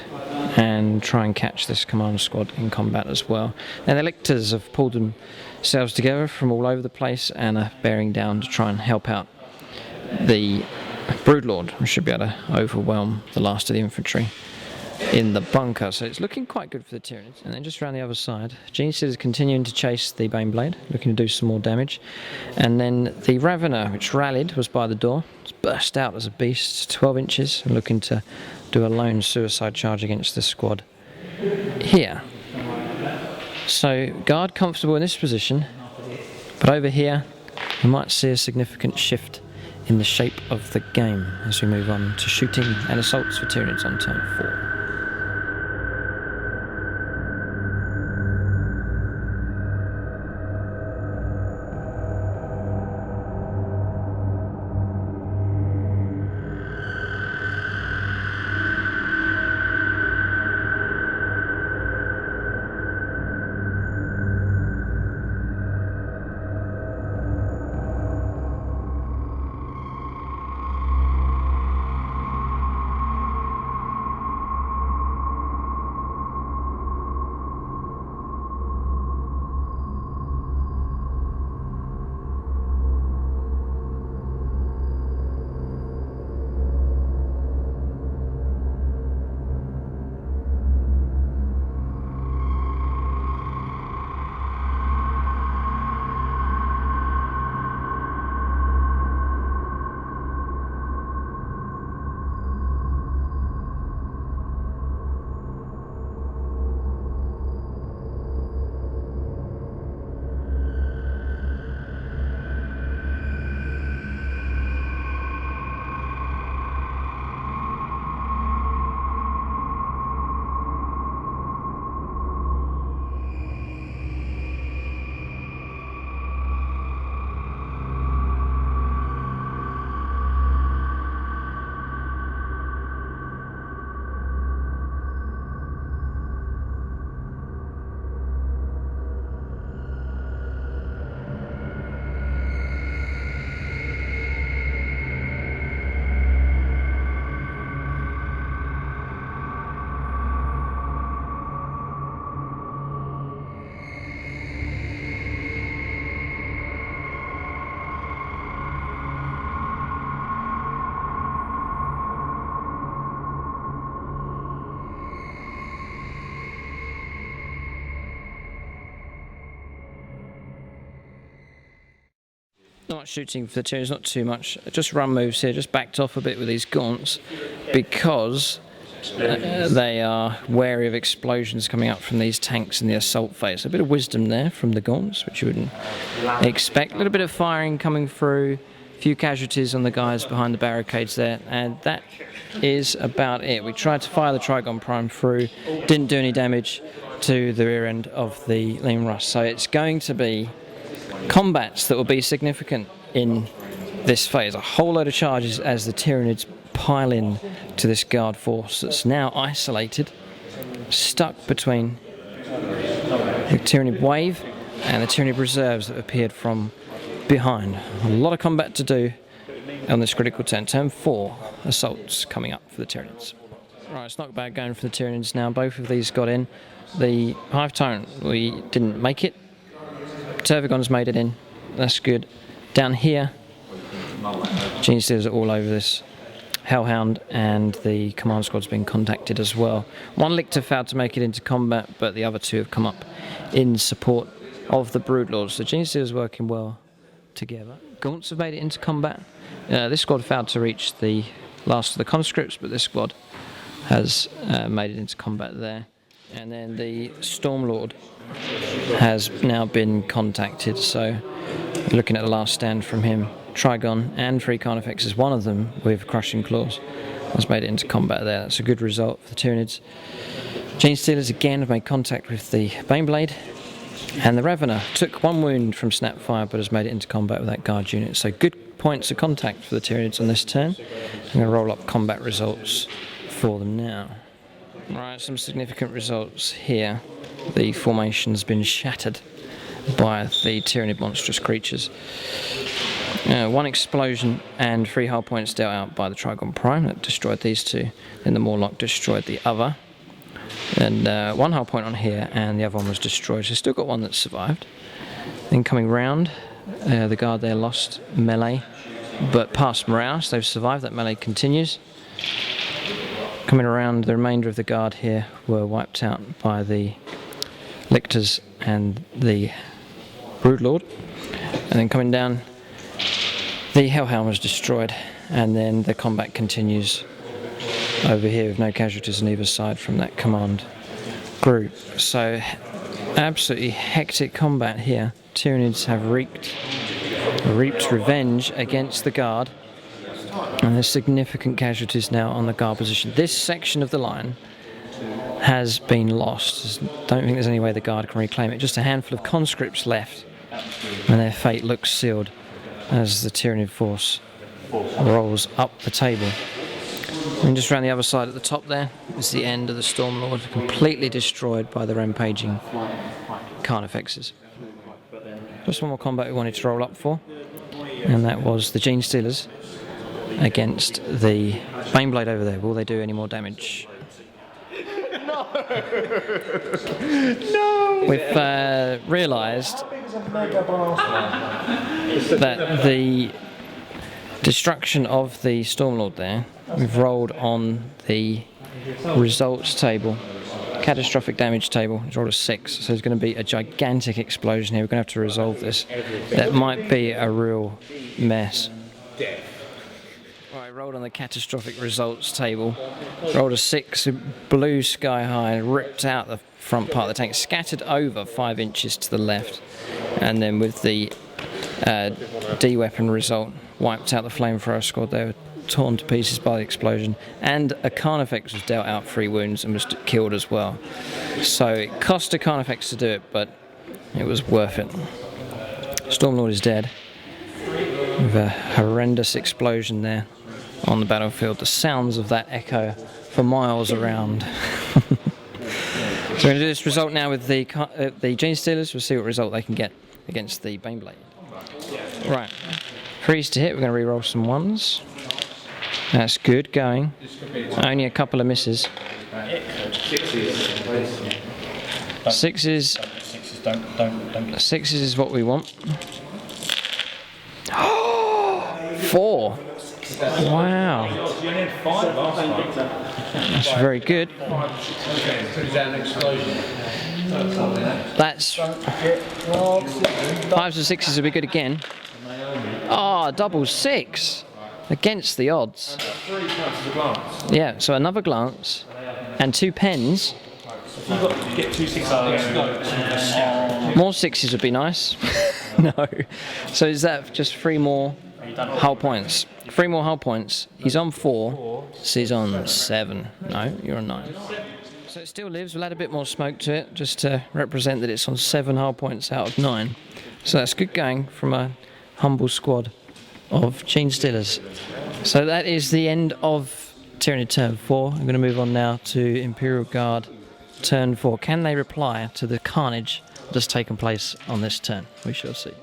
and try and catch this command squad in combat as well. And the Lictors have pulled themselves together from all over the place and are bearing down to try and help out the Broodlord, who should be able to overwhelm the last of the infantry in the bunker. So it's looking quite good for the Tyranids. And then just around the other side, Genestealers is continuing to chase the Baneblade, looking to do some more damage. And then the Ravener, which rallied, was by the door. It's burst out as a beast, 12 inches, and looking to do a lone suicide charge against this squad here. So Guard comfortable in this position, but over here we might see a significant shift in the shape of the game as we move on to shooting and assaults for Tyranids on turn 4. Not much shooting for the Tyranids, not too much. Just run moves here, just backed off a bit with these gaunts because they are wary of explosions coming up from these tanks in the assault phase. A bit of wisdom there from the gaunts, which you wouldn't expect. A little bit of firing coming through, a few casualties on the guys behind the barricades there, and that is about it. We tried to fire the Trigon Prime through, didn't do any damage to the rear end of the Lean Russ. So it's going to be combats that will be significant in this phase. A whole load of charges as the Tyranids pile in to this guard force that's now isolated, stuck between the Tyranid wave and the Tyranid reserves that appeared from behind. A lot of combat to do on this critical turn. Turn 4 assaults coming up for the Tyranids. Right, it's not bad going for the Tyranids now. Both of these got in. The Hive Tyrant, we didn't make it. Tervigon's made it in. That's good. Down here, Gene Stealers are all over this. Hellhound and the command squad's been contacted as well. One Lictor failed to make it into combat, but the other two have come up in support of the Broodlords. So Gene Stealers working well together. Gaunts have made it into combat. This squad failed to reach the last of the conscripts, but this squad has made it into combat there. And then the Stormlord has now been contacted, so looking at the last stand from him. Trigon and 3 Carnifexes, one of them with Crushing Claws, has made it into combat there. That's a good result for the Tyranids. Gene Stealers again have made contact with the Baneblade, and the Ravener took 1 wound from Snapfire but has made it into combat with that guard unit. So good points of contact for the Tyranids on this turn. I'm going to roll up combat results for them now. Right, some significant results here. The formation's been shattered by the Tyranid monstrous creatures. 1 explosion and 3 hull points dealt out by the Trigon Prime that destroyed these 2. Then the Morlock destroyed the other. And 1 hull point on here, and the other one was destroyed. So still got one that survived. Then coming round, the guard there lost melee, but past morale, so they've survived. That melee continues. Coming around, the remainder of the guard here were wiped out by the Lictors and the Broodlord. And then coming down, the Hellhound was destroyed, and then the combat continues over here with no casualties on either side from that command group. So absolutely hectic combat here. Tyranids have reaped revenge against the guard, and there's significant casualties now on the guard position. This section of the line has been lost. Don't think there's any way the guard can reclaim it. Just a handful of conscripts left, and their fate looks sealed as the Tyranid force rolls up the table. And just around the other side at the top there is the end of the Stormlord, completely destroyed by the rampaging Carnifexes. Just one more combat we wanted to roll up for, and that was the Gene Stealers against the Baneblade over there. Will they do any more damage? No! No! We've realised that the destruction of the Stormlord there, we've rolled on the results table, catastrophic damage table. It's rolled a 6, so there's going to be a gigantic explosion here. We're going to have to resolve this. That might be a real mess. Right, rolled on the catastrophic results table. Rolled a 6, blew sky high, ripped out the front part of the tank, scattered over 5 inches to the left, and then with the D-weapon result, wiped out the flamethrower squad. They were torn to pieces by the explosion, and a Carnifex was dealt out 3 wounds and was killed as well. So it cost a Carnifex to do it, but it was worth it. Stormlord is dead, with a horrendous explosion there on the battlefield. The sounds of that echo for miles around. So we're going to do this result now with the Gene Stealers. We'll see what result they can get against the Baneblade. Right, 3s to hit. We're going to re-roll some 1s. That's good going. Only a couple of misses. 6s. 6s is what we want. 4. Wow. That's very good. That's 5s and 6s will be good again. Oh, double 6 against the odds. 3 counts as a glance. Yeah, so another glance and 2 pens. If you got to get 2 6s, More 6s would be nice. No. So is that just 3 more hull points? 3 more hull points. He's on 4, so he's on 7. No, you're on 9. So it still lives. We'll add a bit more smoke to it just to represent that it's on 7 hull points out of 9. So that's good going from a humble squad of Gene Stealers. So that is the end of Tyranid turn 4. I'm going to move on now to Imperial Guard turn 4. Can they reply to the carnage that's taken place on this turn? We shall see.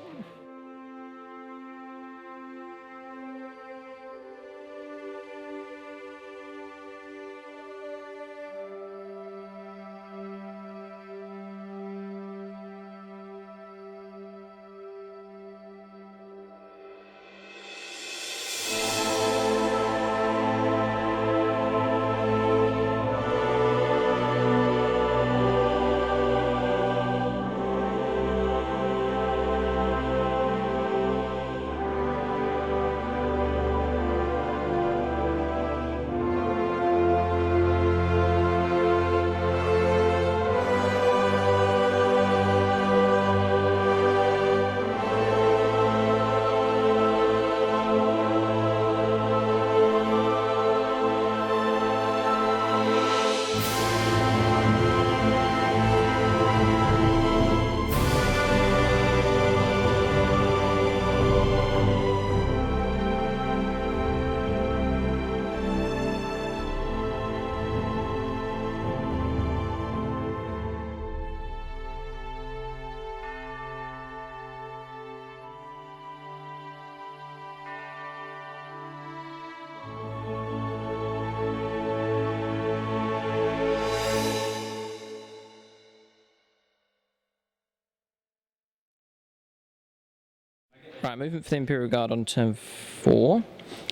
Right, movement for the Imperial Guard on turn 4.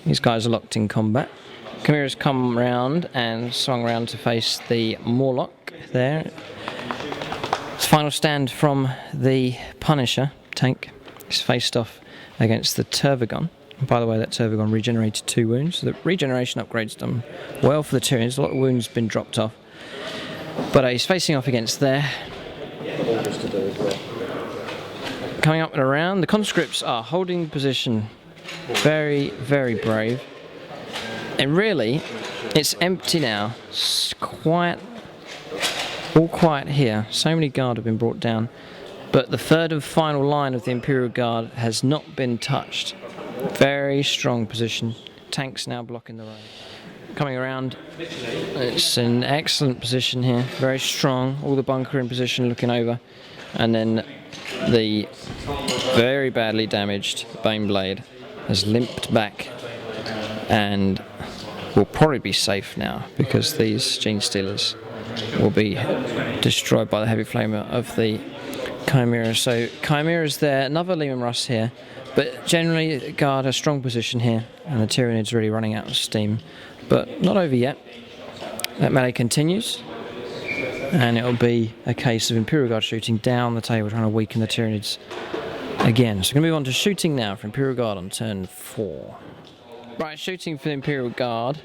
These guys are locked in combat. Chimera's come round and swung round to face the Morlock there. It's final stand from the Punisher tank. He's faced off against the Turvagon. And by the way, that Turvagon regenerated 2 wounds. So the regeneration upgrade's done well for the Tyranids. A lot of wounds been dropped off. But he's facing off against there. Coming up and around, the conscripts are holding position. Very, very brave. And really, it's empty now. It's quiet, all quiet here. So many guard have been brought down. But the third and final line of the Imperial Guard has not been touched. Very strong position. Tanks now blocking the road. Coming around, it's an excellent position here. Very strong. All the bunker in position looking over. And then the very badly damaged Baneblade has limped back and will probably be safe now because these Gene Stealers will be destroyed by the heavy flamer of the Chimera. So Chimera's there, another Lehman Russ here, but generally guard a strong position here and the Tyranid's really running out of steam, but not over yet. That melee continues. And it'll be a case of Imperial Guard shooting down the table, trying to weaken the Tyranids again. So we're going to move on to shooting now for Imperial Guard on turn 4. Right, shooting for the Imperial Guard.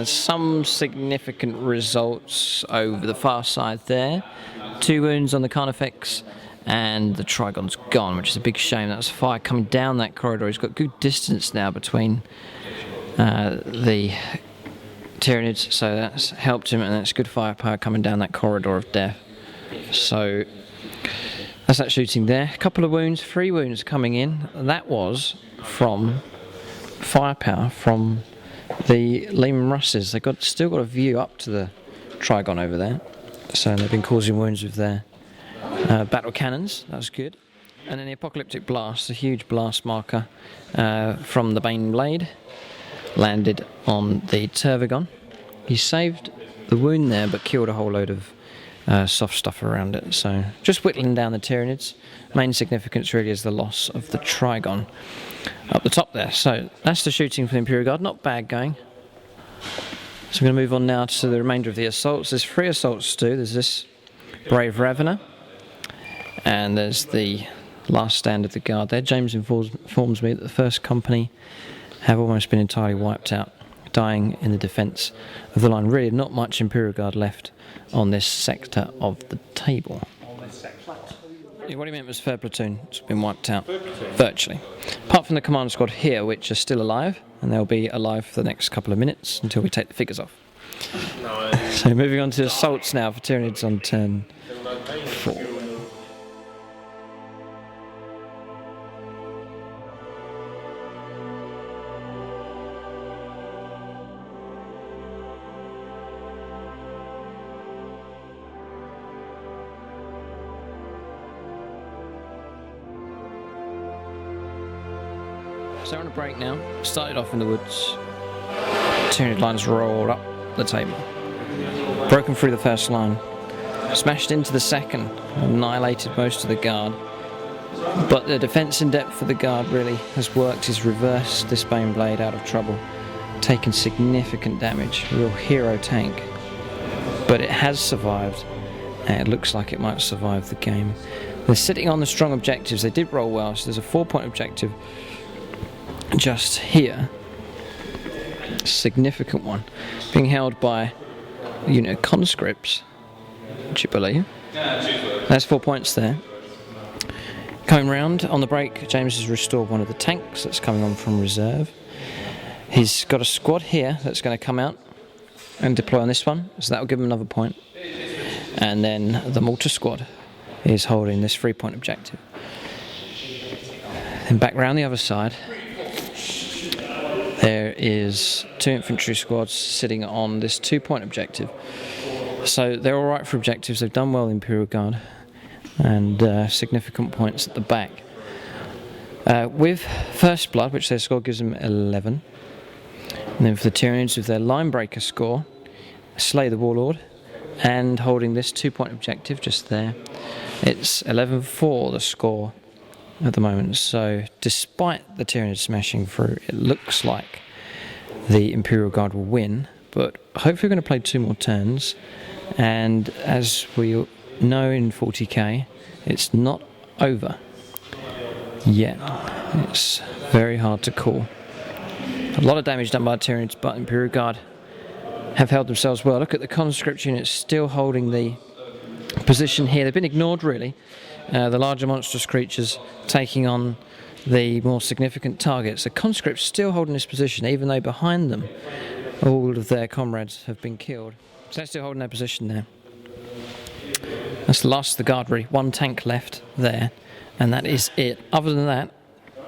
Some significant results over the far side there. 2 wounds on the Carnifex, and the Trigon's gone, which is a big shame. That's fire coming down that corridor. He's got good distance now between the Tyranids, so that's helped him, and that's good firepower coming down that corridor of death. So that's that shooting there. A couple of wounds, 3 wounds coming in. That was from firepower from the Lehman Russes. They've still got a view up to the Trigon over there, so they've been causing wounds with their battle cannons. That was good. And then the Apocalyptic Blast, a huge blast marker from the Baneblade, landed on the Turvagon. He saved the wound there, but killed a whole load of soft stuff around it. So just whittling down the Tyranids. Main significance really is the loss of the Trigon up the top there. So that's the shooting for the Imperial Guard. Not bad going. So we're going to move on now to the remainder of the assaults. There's 3 assaults to do. There's this Brave Ravener, and there's the last stand of the guard there. James informs me that the first company have almost been entirely wiped out, dying in the defence of the line. Really not much Imperial Guard left on this sector of the table. Yeah, what he meant was third platoon. It's been wiped out, virtually. Apart from the command squad here, which are still alive, and they'll be alive for the next couple of minutes until we take the figures off. So moving on to assaults now for Tyranids on turn 4. So we're on a break now. Started off in the woods. Tyranid lines rolled up the table. Broken through the first line. Smashed into the second. Annihilated most of the guard. But the defence in depth for the guard really has worked. He's reversed this Baneblade out of trouble. Taken significant damage. A real hero tank. But it has survived. And it looks like it might survive the game. They're sitting on the strong objectives. They did roll well. So there's a 4-point objective just here, significant one, being held by a unit of conscripts, would you believe? There's 4 points there. Coming round on the break, James has restored one of the tanks that's coming on from reserve. He's got a squad here that's going to come out and deploy on this one, so that will give him another point. And then the mortar squad is holding this 3-point objective. Then back round the other side, there is 2 infantry squads sitting on this 2-point objective. So they're alright for objectives. They've done well, Imperial Guard, and significant points at the back. With First Blood, which their score gives them 11. And then for the Tyranids, with their line breaker score, Slay the Warlord, and holding this 2-point objective just there, it's 11-4 the score at the moment. So despite the Tyranid smashing through, it looks like the Imperial Guard will win, but hopefully we're going to play 2 more turns, and as we know in 40k, it's not over yet. It's very hard to call. A lot of damage done by the Tyranids, but Imperial Guard have held themselves well. Look at the conscript units still holding the position here. They've been ignored really. The larger monstrous creatures taking on the more significant targets. The conscripts still holding this position, even though behind them all of their comrades have been killed. So they're still holding their position there. That's the last of the guard really. 1 tank left there, and that is it. Other than that,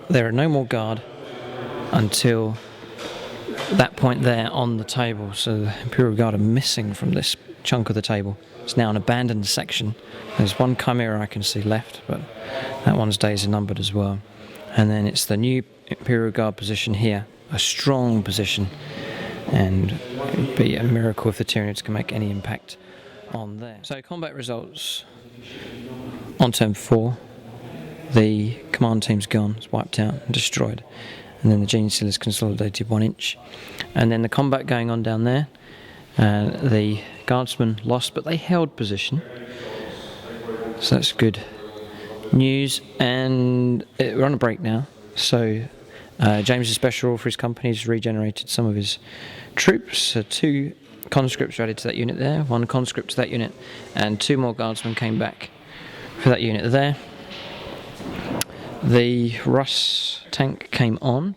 there are no more guard until that point there on the table. So the Imperial Guard are missing from this chunk of the table. It's now an abandoned section. There's 1 Chimera I can see left, but that one's days are numbered as well. And then it's the new Imperial Guard position here, a strong position, and it would be a miracle if the Tyranids can make any impact on there. So combat results on turn 4. The command team's gone, it's wiped out and destroyed. And then the Gene Stealer's consolidated 1 inch. And then the combat going on down there. The Guardsmen lost, but they held position. So that's good news. And we're on a break now. So James's special rule for his company has regenerated some of his troops. So 2 conscripts were added to that unit there, 1 conscript to that unit, and 2 more Guardsmen came back for that unit there. The Russ tank came on,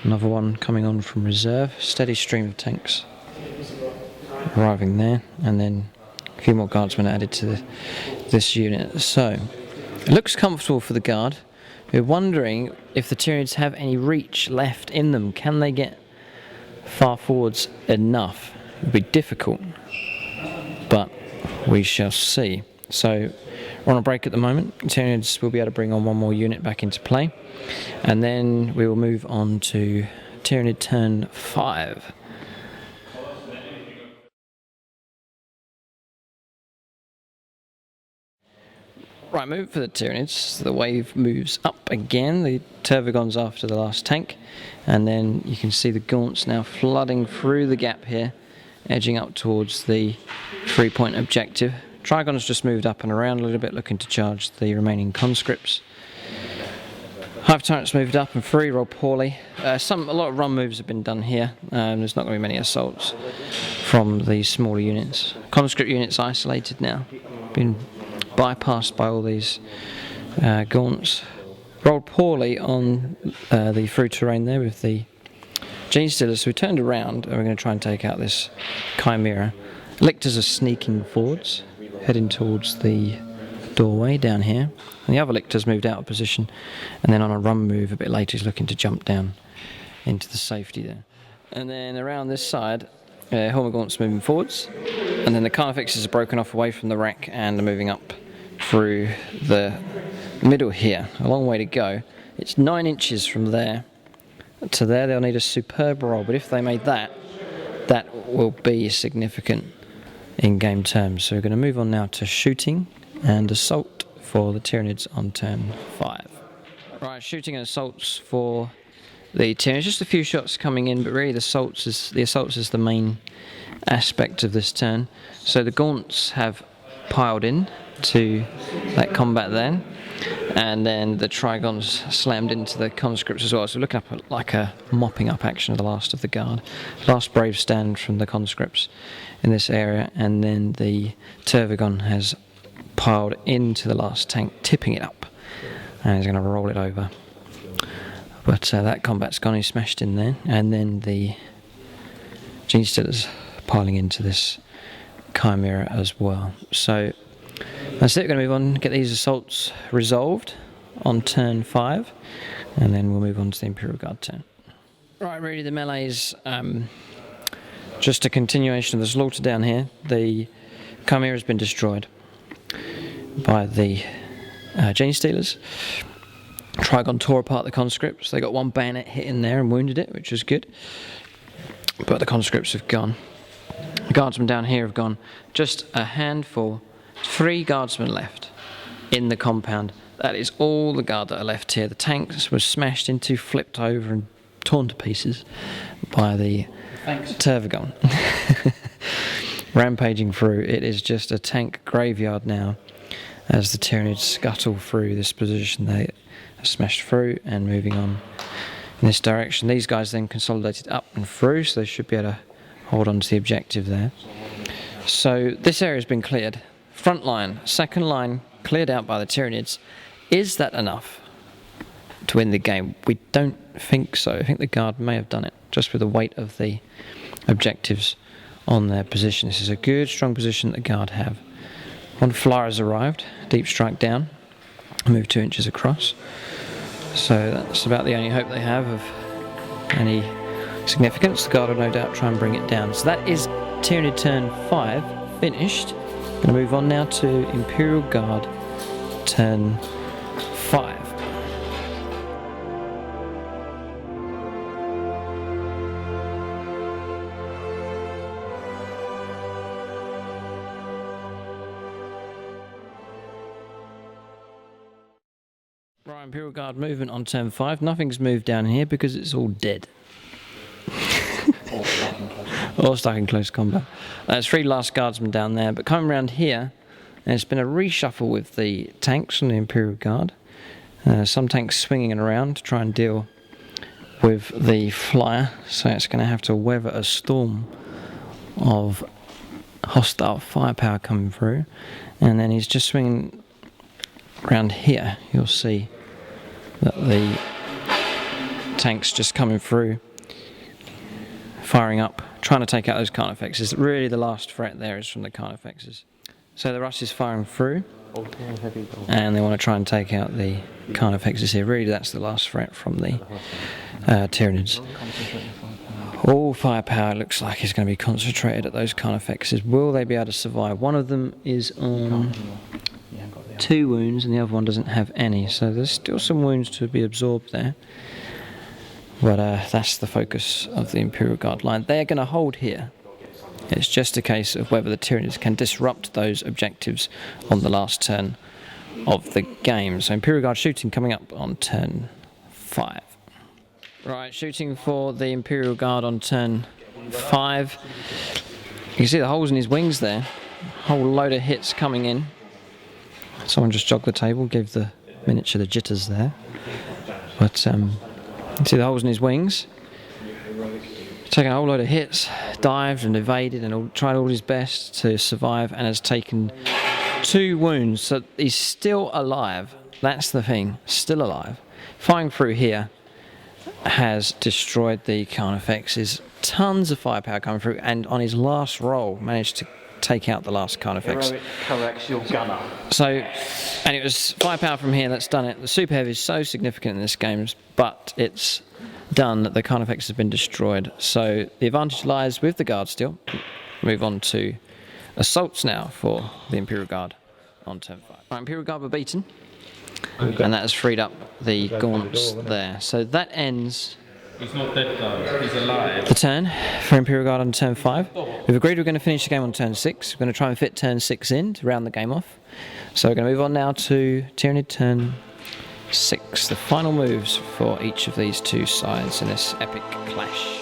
another one coming on from reserve. Steady stream of tanks arriving there, and then a few more Guardsmen added to this unit. So it looks comfortable for the Guard. We're wondering if the Tyranids have any reach left in them. Can they get far forwards enough? It would be difficult, but we shall see. So we're on a break at the moment. Tyranids will be able to bring on 1 more unit back into play, and then we will move on to Tyranid turn 5. Right, move for the Tyranids. The wave moves up again. The Tervigon's after the last tank, and then you can see the Gaunts now flooding through the gap here, edging up towards the 3-point objective. Trigon's just moved up and around a little bit, looking to charge the remaining conscripts. Hive Tyrant's moved up and free, roll poorly. A lot of run moves have been done here. There's not going to be many assaults from the smaller units. Conscript units isolated now, been bypassed by all these gaunts. Rolled poorly on the through terrain there with the Gene Stealers, so we turned around and we're going to try and take out this Chimera. Lictors are sneaking forwards, heading towards the doorway down here. And the other Lictor's moved out of position, and then on a run move a bit later he's looking to jump down into the safety there. And then around this side, Hormagaunt's moving forwards, and then the Carnifexes are broken off away from the rack and are moving up through the middle here. A long way to go. It's 9 inches from there to there. They'll need a superb roll, but if they made that, that will be significant in game terms. So we're going to move on now to shooting and assault for the Tyranids on turn 5. Right, shooting and assaults for the Tyranids. Just a few shots coming in, but really the assaults is the main aspect of this turn. So the Gaunts have piled in to that combat then, and then the Trigons slammed into the conscripts as well. So we're looking up at like a mopping up action of the last of the guard. Last brave stand from the conscripts in this area, and then the Tervagon has piled into the last tank, tipping it up, and he's going to roll it over. But that combat's gone, he's smashed in there, and then the Gene Stealers piling into this Chimera as well. So that's it, we're going to move on, get these assaults resolved on turn 5, and then we'll move on to the Imperial Guard turn. Right, really the melee's just a continuation of the slaughter down here. The Chimera has been destroyed by the Gene Stealers. Trigon tore apart the conscripts. They got one bayonet hit in there and wounded it, which was good. But the conscripts have gone. The guardsmen down here have gone. Just a handful, 3 guardsmen left in the compound. That is all the guard that are left here. The tanks were smashed into, flipped over and torn to pieces by the Tervagon. Rampaging through. It is just a tank graveyard now. As the Tyranids scuttle through this position, they are smashed through and moving on in this direction. These guys then consolidated up and through, so they should be able to hold on to the objective there. So this area has been cleared. Front line, second line cleared out by the Tyranids. Is that enough to win the game? We don't think so. I think the guard may have done it, just with the weight of the objectives on their position. This is a good, strong position that the guard have. One flyer has arrived, deep strike down, move 2 inches across. So that's about the only hope they have of any significance. The guard will no doubt try and bring it down. So that is Tyranid turn 5 finished. Going to move on now to Imperial Guard turn 5. Right, Imperial Guard movement on turn 5. Nothing's moved down here because it's all dead. Or stuck in close combat. There's 3 last guardsmen down there, but coming around here, there's been a reshuffle with the tanks from the Imperial Guard. Some tanks swinging around to try and deal with the flyer, so it's going to have to weather a storm of hostile firepower coming through. And then he's just swinging around here. You'll see that the tanks just coming through, firing up, trying to take out those Carnifexes. Really the last threat there is from the Carnifexes. So the Russ is firing through, and they want to try and take out the Carnifexes here. Really that's the last threat from the Tyranids. All firepower looks like is going to be concentrated at those Carnifexes. Will they be able to survive? One of them is on 2 wounds and the other one doesn't have any, so there's still some wounds to be absorbed there. But that's the focus of the Imperial Guard line. They're going to hold here. It's just a case of whether the Tyranids can disrupt those objectives on the last turn of the game. So Imperial Guard shooting coming up on turn 5. Right, shooting for the Imperial Guard on turn 5. You can see the holes in his wings there. Whole load of hits coming in. Someone just jogged the table, gave the miniature the jitters there. But you see the holes in his wings. Taken a whole load of hits, dived and evaded and tried all his best to survive, and has taken 2 wounds. So he's still alive. That's the thing, still alive. Firing through here has destroyed the Carnifexes. Tons of firepower coming through, and on his last roll managed to take out the last Carnifex. Heroic coaxial gunner. So, and it was firepower from here that's done it. The Super Heavy is so significant in this game, but it's done that the Carnifex has been destroyed. So the advantage lies with the Guard still. Move on to assaults now for the Imperial Guard on turn 5. Right, Imperial Guard were beaten, and that has freed up the gaunts there. So that ends He's not dead though, he's alive. the turn for Imperial Guard on turn 5. We've agreed we're going to finish the game on turn 6. We're going to try and fit turn 6 in to round the game off. So we're going to move on now to Tyranid turn 6. The final moves for each of these 2 sides in this epic clash.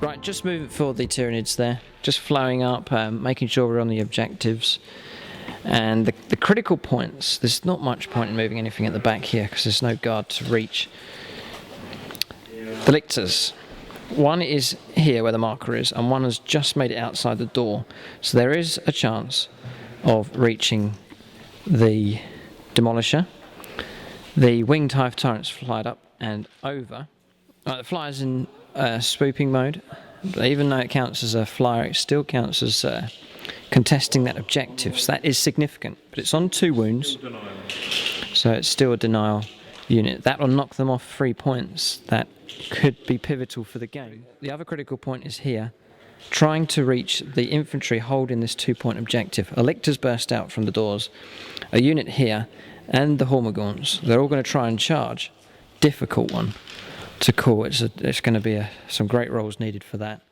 Right, just moving for the Tyranids there, just flowing up, making sure we're on the objectives. And the critical points, there's not much point in moving anything at the back here because there's no guard to reach. The lictors, one is here where the marker is, and one has just made it outside the door. So there is a chance of reaching the demolisher. The winged Hive Tyrants flied up and over. The flyer's in swooping mode, but even though it counts as a flyer, it still counts as contesting that objective, so that is significant. But it's on 2 wounds, so it's still a denial unit. That will knock them off 3 points. That could be pivotal for the game. The other critical point is here, trying to reach the infantry holding this 2-point objective. A lictor's burst out from the doors, a unit here, and the Hormagaunts. They're all going to try and charge. Difficult one to call. It's going to be some great rolls needed for that.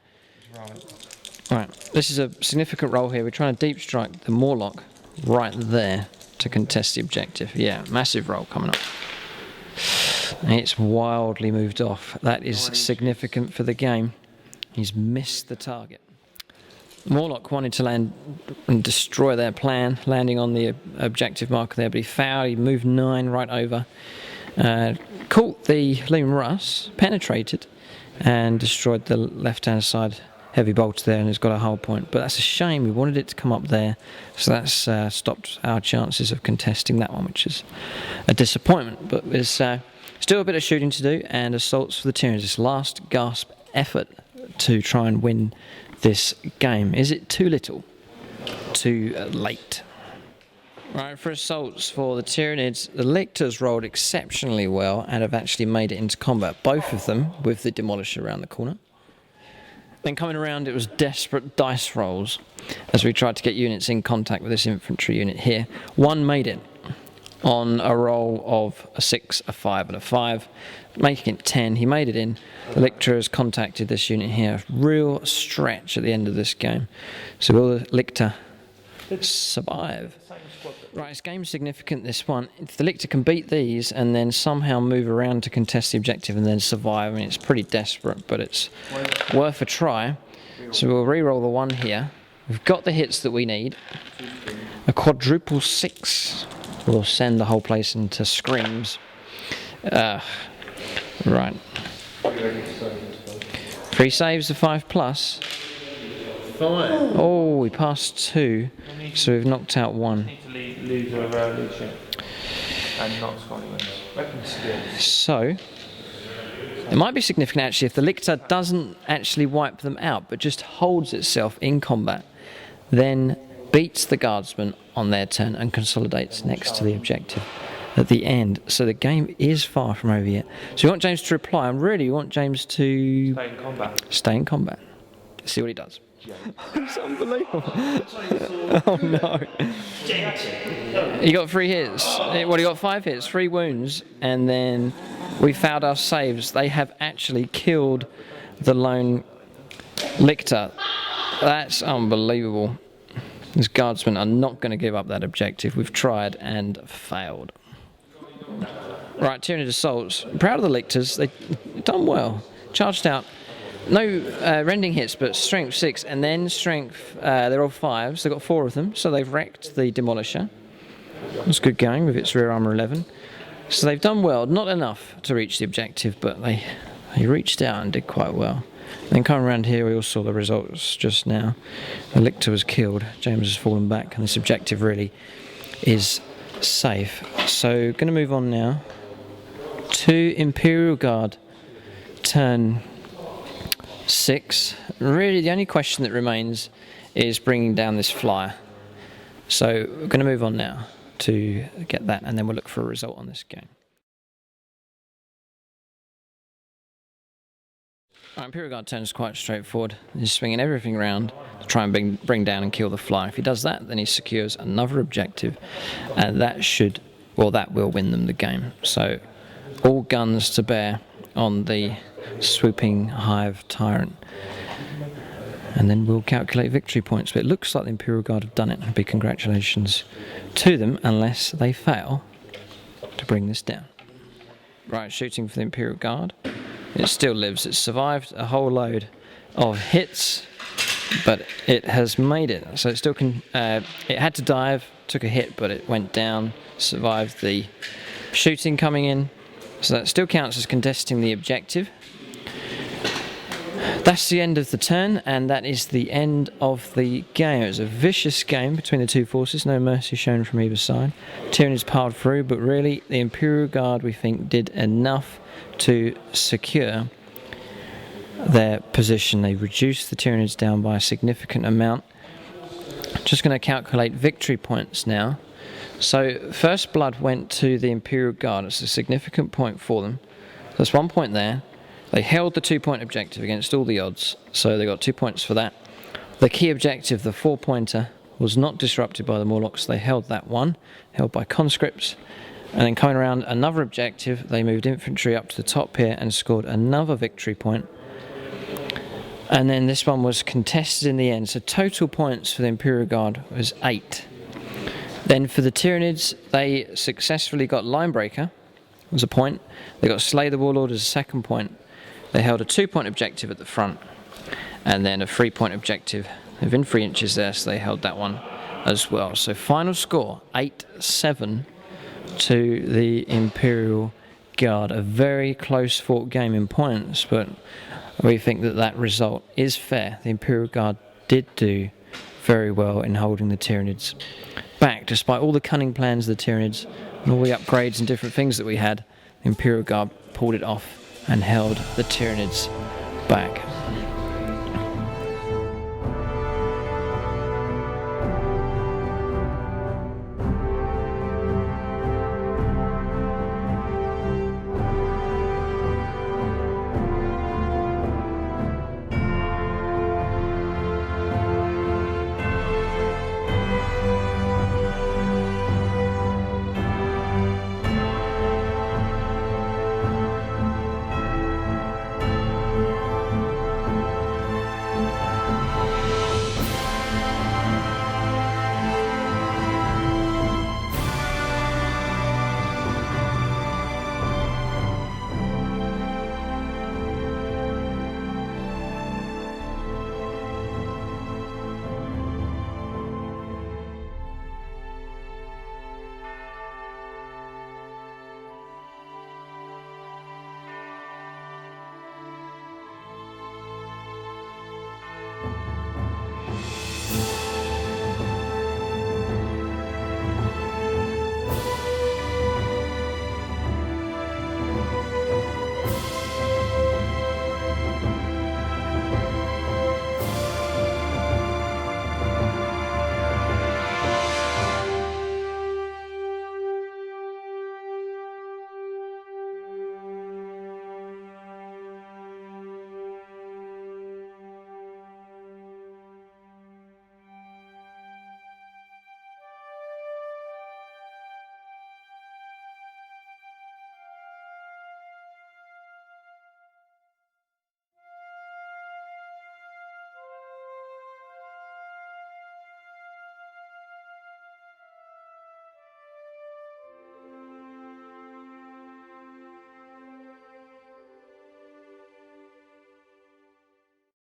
Right, this is a significant roll here. We're trying to deep strike the Morlock right there to contest the objective. Yeah, massive roll coming up. And it's wildly moved off. That is significant for the game. He's missed the target. Morlock wanted to land and destroy their plan, landing on the objective marker there, but he fouled. He moved 9 right over. Caught the Loom Russ, penetrated, and destroyed the left-hand side heavy bolts there, and has got a hull point. But that's a shame. We wanted it to come up there, so that's stopped our chances of contesting that one, which is a disappointment. But there's still a bit of shooting to do, and assaults for the Tyranids. This last gasp effort to try and win this game. Is it too little? Too late? Right, for assaults for the Tyranids, the lictors rolled exceptionally well and have actually made it into combat, both of them with the demolisher around the corner. Then coming around, it was desperate dice rolls as we tried to get units in contact with this infantry unit here. One made it on a roll of a 6, a 5 and a 5, making it 10. He made it in. The lictor has contacted this unit here. Real stretch at the end of this game. So will the lictor survive? Right, this game's significant, this one. If the lictor can beat these and then somehow move around to contest the objective and then survive, I mean, it's pretty desperate, but it's worth a try. So we'll re-roll the 1 here. We've got the hits that we need. A quadruple 6 will send the whole place into screams. Right. 3 saves of 5+. Oh, we passed 2, so we've knocked out 1. So, it might be significant actually if the lictor doesn't actually wipe them out, but just holds itself in combat, then beats the guardsmen on their turn and consolidates next to the objective at the end. So the game is far from over yet. So we want James to reply, and really we want James to stay in combat. See what he does. It's unbelievable. Oh no. He got 3 hits. Well, he got 5 hits, 3 wounds, and then we fouled our saves. They have actually killed the lone lictor. That's unbelievable. These guardsmen are not going to give up that objective. We've tried and failed. Right, Tyranid assaults. Proud of the lictors. They've done well. Charged out. No rending hits, but strength 6 and then strength. They're all 5s. They've got 4 of them, so they've wrecked the demolisher. It's good going with its rear armor 11. So they've done well. Not enough to reach the objective, but they reached out and did quite well. And then coming around here, we all saw the results just now. The lictor was killed. James has fallen back, and this objective really is safe. So going to move on now to Imperial Guard turn 6. Really the only question that remains is bringing down this flyer. So we're going to move on now to get that, and then we'll look for a result on this game. Right, Imperial Guard turn is quite straightforward. He's swinging everything around to try and bring down and kill the flyer. If he does that, then he secures another objective, and that will win them the game. So all guns to bear on the swooping Hive Tyrant. And then we'll calculate victory points. But it looks like the Imperial Guard have done it. Big congratulations to them, unless they fail to bring this down. Right, shooting for the Imperial Guard. It still lives. It's survived a whole load of hits, but it has made it. So it still can. It had to dive, took a hit, but it went down, survived the shooting coming in. So that still counts as contesting the objective. That's the end of the turn, and that is the end of the game. It was a vicious game between the two forces, no mercy shown from either side. Tyranids piled through, but really the Imperial Guard, we think, did enough to secure their position. They reduced the Tyranids down by a significant amount. Just going to calculate victory points now. So first blood went to the Imperial Guard. It's a significant point for them. There's 1 point there. They held the 2-point objective against all the odds, so they got 2 points for that. The key objective, the 4-pointer, was not disrupted by the Morlocks. They held that one, held by conscripts. And then coming around another objective, they moved infantry up to the top here and scored another victory point. And then this one was contested in the end. So total points for the Imperial Guard was 8. Then for the Tyranids, they successfully got Linebreaker, was a point. They got Slay the Warlord as a 2nd point. They held a 2-point objective at the front, and then a 3-point objective within 3 inches there, so they held that one as well. So final score, 8-7 to the Imperial Guard. A very close fought game in points, but we think that that result is fair. The Imperial Guard did do very well in holding the Tyranids back. Despite all the cunning plans of the Tyranids and all the upgrades and different things that we had, the Imperial Guard pulled it off and held the Tyranids back.